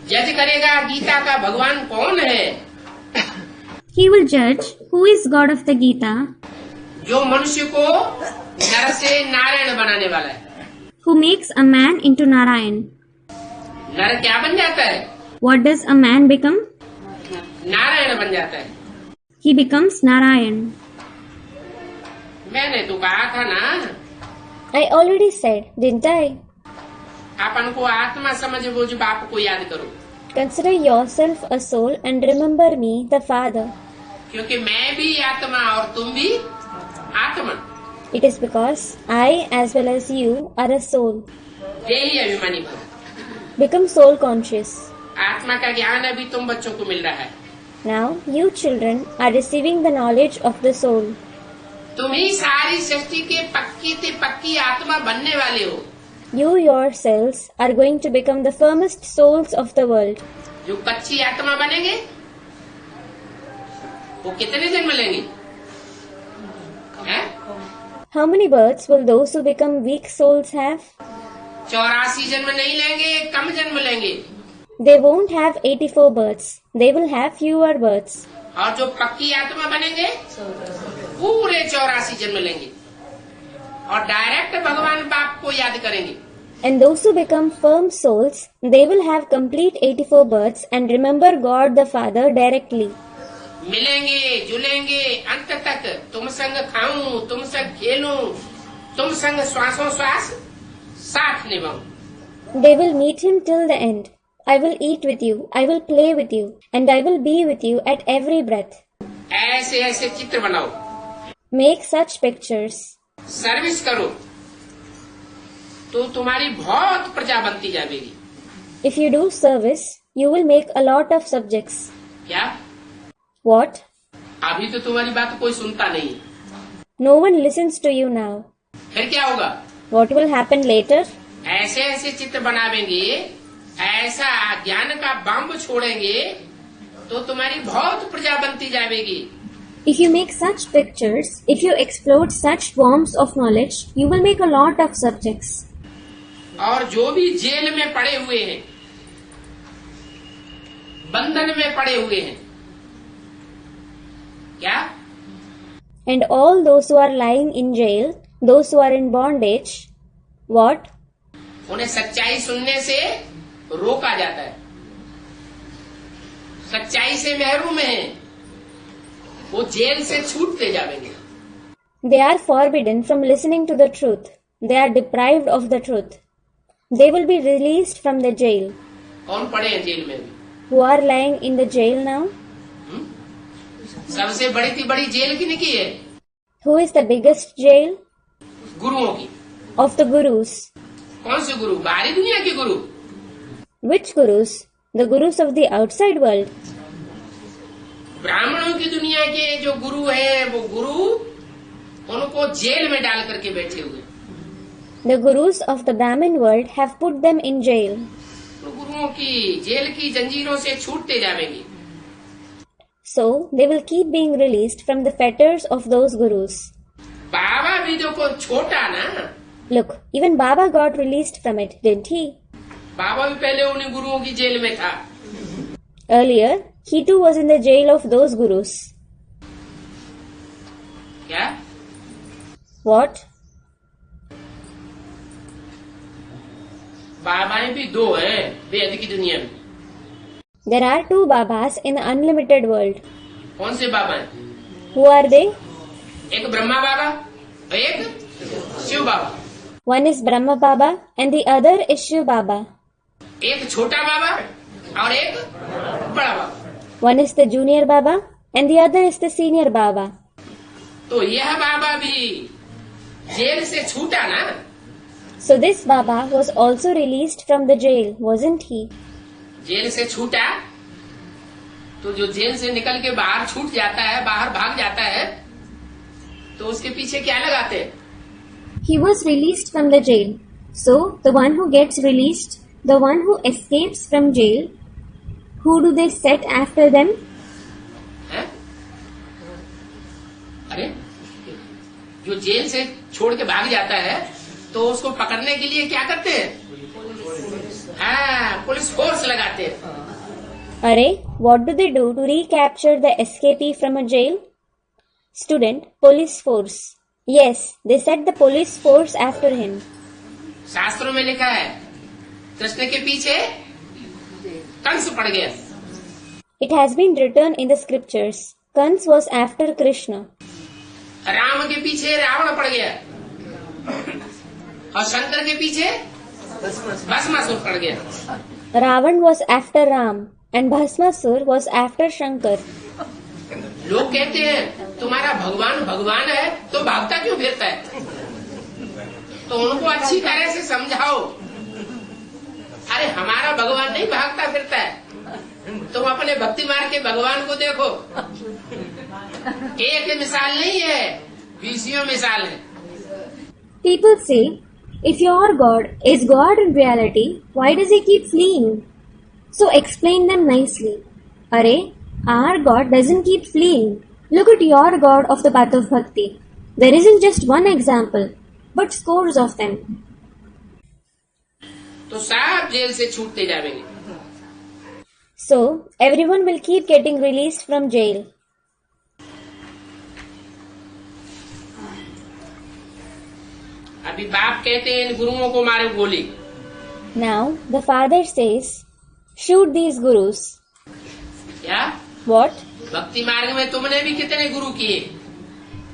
जज करेगा गीता का भगवान कौन है, He will judge who is God of the Gita, जो मनुष्य को नर से नारायण बनाने वाला है। who makes a man into Narayan. नर क्या बन जाता है? What does a man become? Narayan बन जाता है। He becomes Narayan. मैंने तो कहा था ना, I already said, didn't I? अपन को आत्मा समझ बुझ बाप को याद करो, Consider yourself a soul and remember me, the Father. क्योंकि मैं भी आत्मा और तुम भी आत्मा। It is because I as well as you are a soul. यही अभिमानी बनो। Become soul conscious. आत्मा का ज्ञान अभी तुम बच्चों को मिल रहा है। Now you children are receiving the knowledge of the soul. तुम ही सारी सृष्टि के पक्की से पक्की आत्मा बनने वाले हो। You yourselves are going to become the firmest souls of the world. जो कच्ची आत्मा बनेंगे वो कितने जन्म लेंगे? हैं? How many births will those who become weak souls have? 84 जन्म नहीं लेंगे, कम जन्म लेंगे। They won't have 84 births. They will have fewer births. और जो पक्की आत्मा बनेंगे पूरे 84 जन्म लेंगे और डायरेक्ट भगवान बाप को याद करेंगे। And those who become firm souls, they will have complete 84 births and remember God the Father directly. मिलेंगे जुलेंगे अंत तक, तुम संग खाऊं, तुम संग खेलूं, तुम संग श्वासों श्वास साथ निभाऊं। They will meet him till the end. I will eat with you, I will play with you, and I will be with you at every breath. ऐसे ऐसे चित्र बनाओ, Make such pictures. सर्विस करो तो तुम्हारी बहुत प्रजा बनती जाएगी। If you do service, you will make a lot of subjects. क्या? What? अभी तो तुम्हारी बात कोई सुनता नहीं, No one listens to you now. फिर क्या होगा? What will happen later? ऐसे ऐसे चित्र बनावेंगे, ऐसा ज्ञान का बम छोड़ेंगे तो तुम्हारी बहुत प्रजा बनती जाएगी। If you make such pictures, if you explode such bombs of knowledge, you will make a lot of subjects. और जो भी जेल में पड़े हुए हैं, बंधन में पड़े हुए हैं, क्या? And all those who are lying in jail, those who are in bondage, what? उन्हें सच्चाई सुनने से रोका जाता है, सच्चाई से महरूम है, वो जेल से छूटते जाएंगे. They are forbidden from listening to the truth. They are deprived of the truth. They will be released from the jail. कौन पड़े हैं जेल में? Who are lying in the jail now? सबसे बड़ी जेल किन की है? Who is the biggest jail? गुरुओं की. Of the gurus. कौन से गुरु? बाहरी दुनिया के गुरु. Which gurus? The gurus of the outside world. ब्राह्मणों की दुनिया के जो गुरु है, वो गुरु उनको जेल में डाल करके बैठे हुए. The gurus of the Brahmin world have put them in jail. तो गुरुओं की जेल की जंजीरों से छूटते जाएंगे. So they will keep being released from the fetters of those gurus. बाबा भी देखो छोटा ना. Look, even Baba got released from it, didn't he? बाबा भी पहले उन्हीं गुरुओं की जेल में था. Earlier, he too was in the jail of those gurus. क्या? What? बाबाएं भी दो हैं वेद की दुनिया में. There are two Babas in the unlimited world. कौन से बाबा हैं? Who are they? एक ब्रह्मा बाबा और एक शिव बाबा. One is Brahma Baba and the other is Shiv Baba. एक छोटा बाबा और एक बड़ा बाबा. One is the junior Baba and the other is the senior Baba. तो यह बाबा भी जेल से छूटा ना. So this Baba was also released from the jail, wasn't he? Jail से छूटा तो जो जेल से निकल के बाहर छूट जाता है, बाहर भाग जाता है, तो उसके पीछे क्या लगाते हैं? He was released from the jail. So the one who gets released, the one who escapes from jail, who do they set after them? है? अरे जो जेल से छोड़ के भाग जाता है तो उसको पकड़ने के लिए क्या करते हैं? हाँ, पुलिस फोर्स लगाते हैं. Arre, what do they do to recapture the escapee from a jail? Student, police force. Yes, they set the police force after him. शास्त्रों में लिखा है कृष्ण के पीछे कंस पड़ गया. It has been written in the scriptures. Kans was after Krishna. Ram के पीछे रावण पड़ गया और शंकर के पीछे भस्मासुर पड़ गया. Ravan was after Ram and Bhasmasur was after Shankar. लोग कहते हैं तुम्हारा भगवान भगवान है तो भागता क्यों फिरता है? तो उनको अच्छी तरह से समझाओ. अरे हमारा भगवान नहीं भागता फिरता है, तुम अपने भक्ति मार्ग के भगवान को देखो. एक मिसाल नहीं है, 20 मिसाल है. People say, if your God is God in reality, why does he keep fleeing? So explain them nicely. Arre, our God doesn't keep fleeing. Look at your God of the path of bhakti. There isn't just one example, but scores of them. तो सब jail से छूटते जाएंगे. So, everyone will keep getting released from jail. अभी बाप कहते हैं इन गुरुओं को मारो गोली. Now, the father says, shoot these gurus. क्या? What? भक्ति मार्ग में तुमने भी कितने गुरु किए?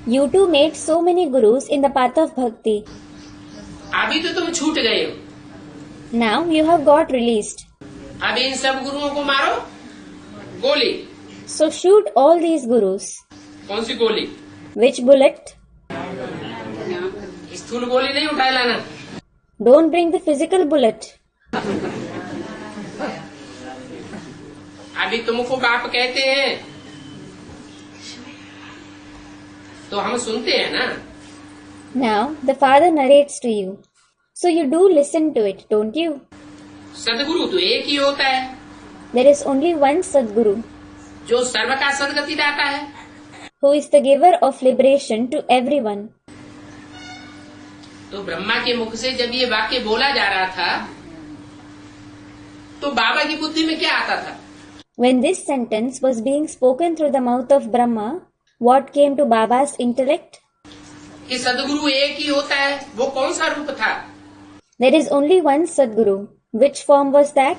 You too made so many gurus in the path of bhakti. अभी तो तुम छूट गए हो. Now you have got released. अब इन सब गुरुओं को मारो गोली. So shoot all these gurus. कौन सी गोली? Which bullet? स्थूल गोली नहीं उठा लाना. Don't bring the physical bullet. अभी तुमको बाप कहते हैं तो हम सुनते हैं ना. Now the father narrates to you. So you do listen to it, don't you? सदगुरु तो एक ही होता है There is only one Sadguru, जो सर्व का सदगति दाता है. who is the giver of liberation to everyone. तो ब्रह्मा के मुख से जब ये वाक्य बोला जा रहा था तो बाबा की बुद्धि में क्या आता था? When this sentence was being spoken through the mouth of Brahma, what came to Baba's intellect? कि सदगुरु एक ही होता है, वो कौन सा रूप था? There is only one Sadguru. Which form was that?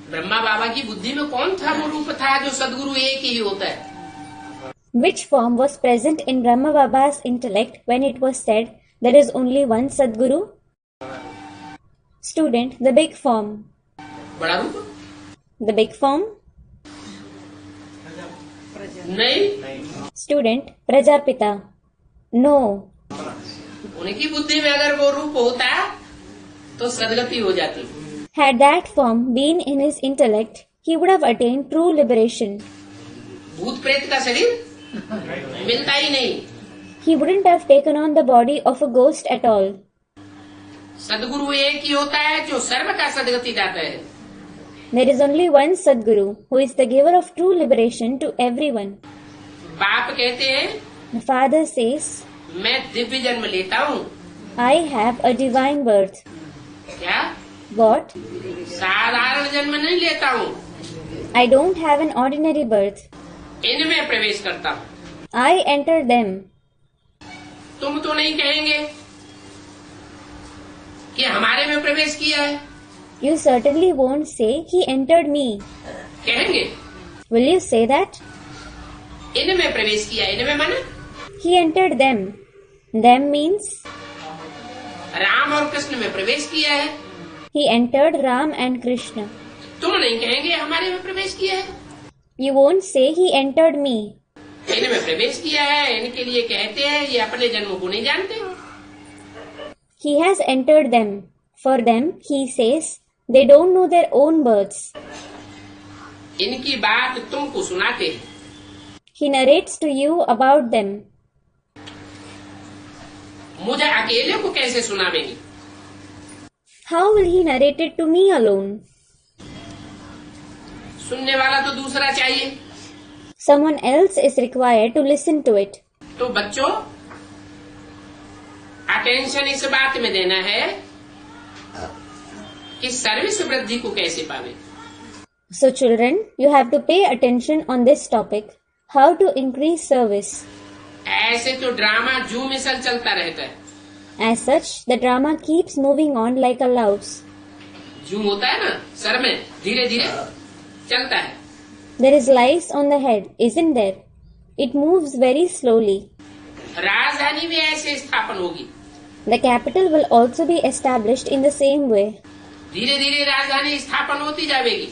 Brahma बाबा की बुद्धि में कौन था वो रूप था जो सदगुरु एक ही होता है? Which form was present in Brahma Baba's intellect when it was said there is only one Sadguru? Student, the big form. बड़ा रूप? The big form? नहीं। Student, Prajapita. No. उनकी बुद्धि में अगर वो रूप होता तो सदगति हो जाती। Had that form been in his intellect, he would have attained true liberation. भूत प्रेत का शरीर मिलता ही नहीं। He wouldn't have taken on the body of a ghost at all. सदगुरु एक ही होता है जो सर्व का सदगति दाता है। There is only one Sadguru who is the giver of true liberation to everyone. बाप कहते हैं The father says, मैं दिव्य जन्म लेता हूँ। I have a divine birth. क्या? What? साधारण जन्म नहीं लेता हूँ, I don't have an ordinary birth. इनमें प्रवेश करता हूँ। I enter them. तुम तो नहीं कहेंगे कि हमारे में प्रवेश किया है? You certainly won't say he entered me. कहेंगे? Will you say that? इनमें प्रवेश किया, इनमें माना He entered them. Them means Ram और कृष्ण में प्रवेश किया है। he entered Ram and Krishna. तुम नहीं कहेंगे हमारे में प्रवेश किया है? You won't say he entered me. इनमें प्रवेश किया है, इनके लिए कहते हैं ये अपने जन्म को नहीं जानते। He has entered them. For them, he says, they don't know their own births. इनकी बात तुमको सुनाते हैं। He narrates to you about them. मुझे अकेले को कैसे सुनावेंगे? How will he narrate it to me alone? सुनने वाला तो दूसरा चाहिए। Someone else is required to listen to it. तो बच्चों, अटेंशन इस बात में देना है कि सर्विस वृद्धि को कैसे पावे। So children, you have to pay attention on this topic. How to increase service. ऐसे तो ड्रामा जू मिसल चलता रहता है। As such, the drama keeps moving on like a louse. जू होता है ना सर में, धीरे धीरे चलता है। There is lice on the head, isn't there? It moves very slowly. राजधानी भी ऐसे स्थापन होगी। The capital will also be established in the same way. धीरे धीरे राजधानी स्थापन होती जाएगी।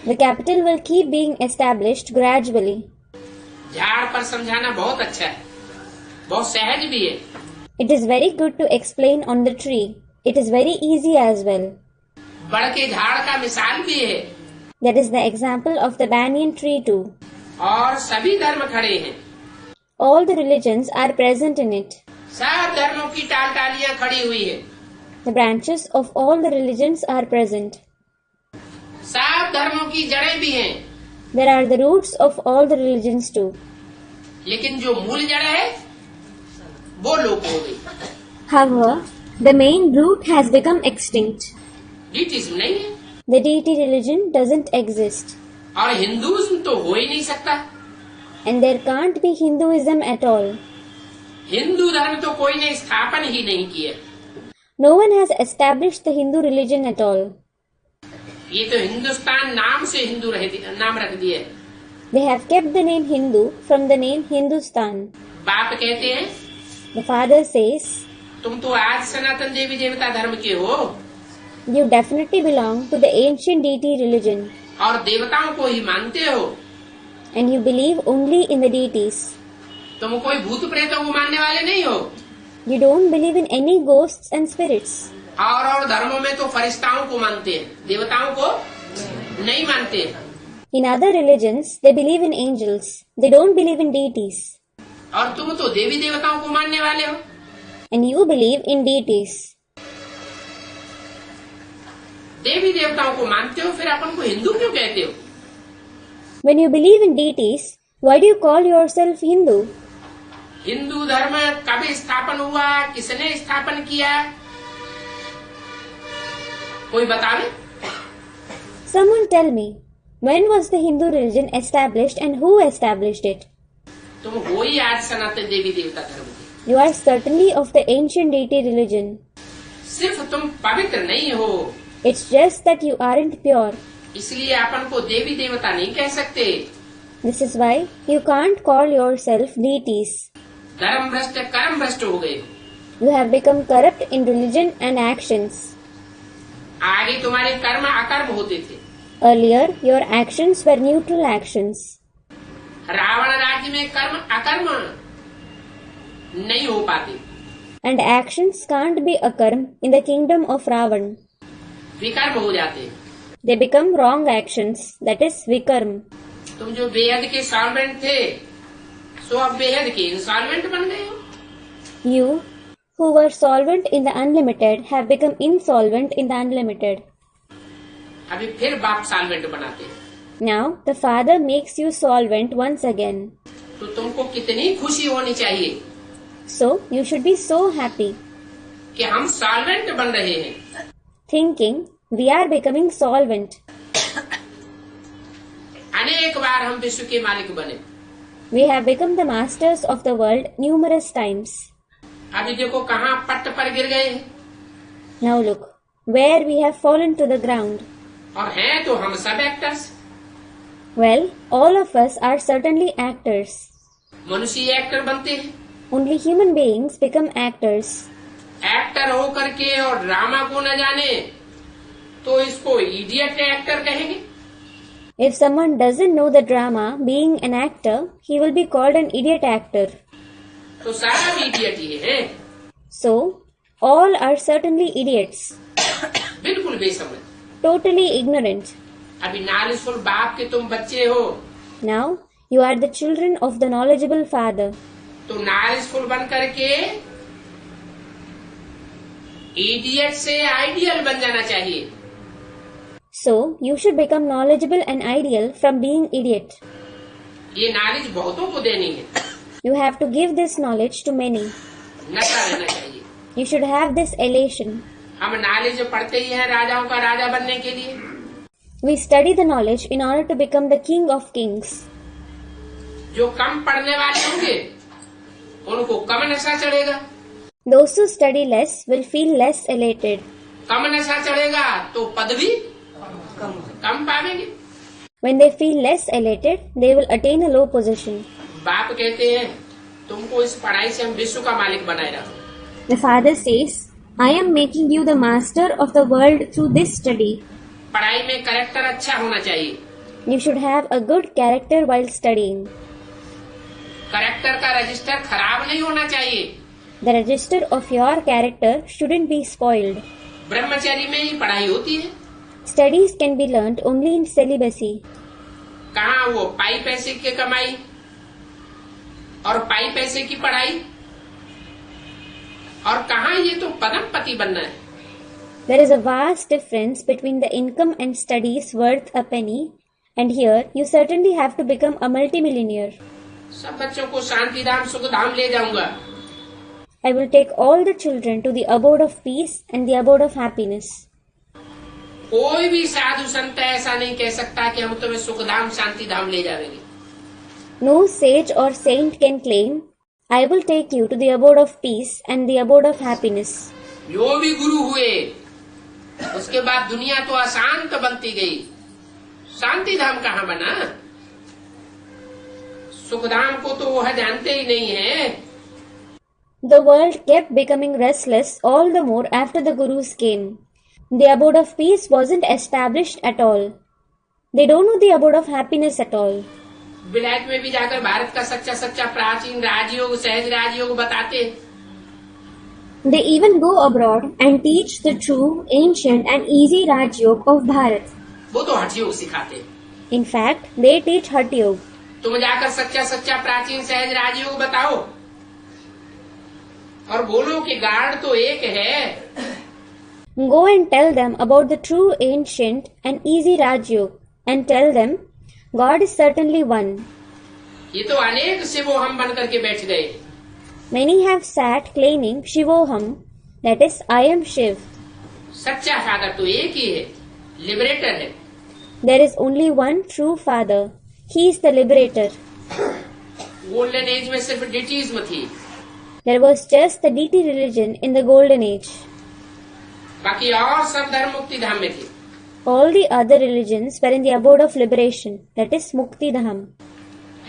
The capital will keep being established gradually. झाड़ पर समझाना बहुत अच्छा है, बहुत सहज भी है। It is very good to explain on the tree. It is very easy as well. बड़ के झाड़ का मिसाल भी है। That is the example of the banyan tree too. और सभी धर्म खड़े हैं। All the religions are present in it. सब धर्मों की टाल टालियां खड़ी हुई है। The branches of all the religions are present. सब धर्मों की जड़ें भी हैं। There are the roots of all the religions too. लेकिन जो मूल जड़ है वो लोप हो गई। However, the main root has become extinct. डीटिज्म नहीं है The deity religion doesn't exist. और हिंदुइज्म तो हो ही नहीं सकता। And there can't be Hinduism at all. Hindu धर्म तो कोई ने स्थापन ही नहीं किया। No one has established the Hindu religion at all. ये तो हिंदुस्तान नाम से हिंदू नाम रख दिए। They have kept the name Hindu from the name Hindustan. बाप कहते हैं The father says, तुम तो आज सनातन देवी देवता धर्म के हो you definitely belong to the ancient deity religion. और देवताओं को ही मानते हो। And you believe only in the deities. तुम कोई भूत प्रेतों को मानने वाले नहीं हो। You don't believe in any ghosts and spirits. और धर्मों में तो फरिश्ताओं को मानते हैं, देवताओं को नहीं मानते। In other religions, they believe in angels. They don't believe in deities. और तुम तो देवी देवताओं को मानने वाले हो। And you believe in deities. देवी देवताओं को मानते हो, फिर अपन को हिंदू क्यों कहते हो? When you believe in deities, why do you call yourself Hindu? Hindu धर्म कब स्थापन हुआ, किसने स्थापन किया, कोई बतावे? Someone tell me, when was the Hindu religion established and who established it? तुम हो ही आज सनातन देवी देवता धर्म के। You are certainly of the ancient deity religion. सिर्फ तुम पवित्र नहीं हो, It's just that you aren't pure. इसलिए अपन को देवी देवता नहीं कह सकते। This is why you can't call yourself deities. धर्म भ्रष्ट कर्म भ्रष्ट हो गए। You have become corrupt in religion and actions. आगे तुम्हारे कर्म अकर्म होते थे। Earlier, your actions were neutral actions. Ravan राज्य में कर्म अकर्म नहीं हो पाते। And actions can't be akarm in the kingdom of Ravan. विकर्म हो जाते। They become wrong actions, that is vikarm. तुम जो बेहद के सॉल्वेंट थे, सो अब बेहद के इंसॉल्वेंट बन गए हो। You, who were solvent in the unlimited, have become insolvent in the unlimited. अभी फिर बाप सॉल्वेंट बनाते हैं। Now, the Father makes you solvent once again. तो तुमको कितनी खुशी होनी चाहिए So, you should be so happy, कि हम सॉल्वेंट बन रहे हैं। thinking, we are becoming solvent. अनेक बार हम विश्व के मालिक बने। We have become the masters of the world numerous times. अभी देखो कहाँ पट्ट पर गिर गए हैं। Now look, where we have fallen to the ground. और हैं तो हम सब actors. Well, all of us are certainly actors. मनुष्य एक्टर बनते हैं। Only human beings become actors. Actor हो करके और ड्रामा को न जाने तो इसको इडियट एक्टर कहेंगे। If someone doesn't know the drama, being an actor, he will be called an idiot actor. तो सारा भी इडियट ही है। So, all are certainly idiots, बिल्कुल बेसमझ। totally ignorant. अभी नॉलेजफुल बाप के तुम बच्चे हो, Now, you are the children of the knowledgeable Father. तो नॉलेजफुल बन करके इडियट से आइडियल बन जाना चाहिए। So, you should become knowledgeable and ideal from being idiot. ये नॉलेज बहुतों को देनी है, You have to give this knowledge to many. नशा रहना चाहिए। You should have this elation. हम नॉलेज पढ़ते ही हैं राजाओं का राजा बनने के लिए। We study the knowledge in order to become the king of kings. जो कम पढ़ने वाले होंगे उनको कम नशा चढ़ेगा। Those who study less will feel less elated. कम नशा चढ़ेगा तो पद भी कम पावेंगे। When they feel less elated, they will attain a low position. बाप कहते हैं तुमको इस पढ़ाई से हम विश्व का मालिक बनाए रखो। The Father says, I am making you the master of the world through this study. पढ़ाई में कैरेक्टर अच्छा होना चाहिए। You should have a good character while studying. Character का रजिस्टर खराब नहीं होना चाहिए। The register of your character shouldn't be spoiled. ब्रह्मचर्य में ही पढ़ाई होती है। Studies can be learnt only in celibacy. कहाँ वो पाई पैसे की कमाई और पाई पैसे की पढ़ाई, और कहाँ ये तो पदमपति बनना है। There is a vast difference between the income and studies worth a penny, and here you certainly have to become a multimillionaire. सब बच्चों को शांति धाम सुख धाम ले जाऊंगा। I will take all the children to the abode of peace and the abode of happiness. कोई भी साधु संत ऐसा नहीं कह सकता कि हम तुम्हें सुख धाम शांति धाम ले जाएंगे। No sage or saint can claim, I will take you to the abode of peace and the abode of happiness. जो भी गुरु हुए उसके बाद दुनिया तो अशांत बनती गई, शांति धाम कहाँ बना? सुख धाम को तो वह जानते ही नहीं है। The world kept becoming restless all the more after the gurus came. The abode of peace wasn't established at all. They don't know the abode of happiness at all. विलायत में भी जाकर भारत का सच्चा सच्चा प्राचीन राजयोग सहज राजयोग बताते। They even go abroad and teach the true, ancient and easy Raj Yoga of Bharat. वो तो हठ योग सिखाते। In fact, they teach Hatha Yoga. तुम जाकर सच्चा सच्चा प्राचीन सहज राजयोग बताओ और बोलो कि गार्ड तो एक है। Go and tell them about the true, ancient and easy Raj Yoga and tell them God is certainly one. ये तो अनेक शिवोहम बन करके बैठ गए। Many have sat claiming Shivoham, that is, I am Shiv. सच्चा फादर तो एक ही है, लिबरेटर है। There is only one true Father. He is the liberator. Golden age में सिर्फ डिटीज्म थी, There was just the deity religion in the golden age. बाकी और सब धर्म मुक्ति धाम में थे। All the other religions were in the abode of liberation, that is Mukti Dham.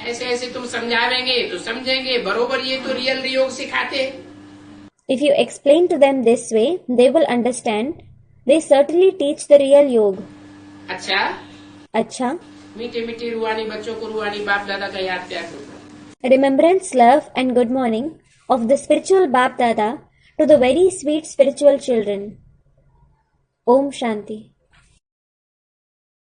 ऐसे ऐसे तुम समझावेंगे तो समझेंगे, बरोबर ये तो रियल योग सिखाते हैं। If you explain to them this way, they will understand. They certainly teach the real yoga. अच्छा, अच्छा, मीठे मीठे रूहानी बच्चों को रूहानी बाप दादा का याद प्यार करो। remembrance, love and good morning of the spiritual Bap Dada to the very sweet spiritual children. Om Shanti.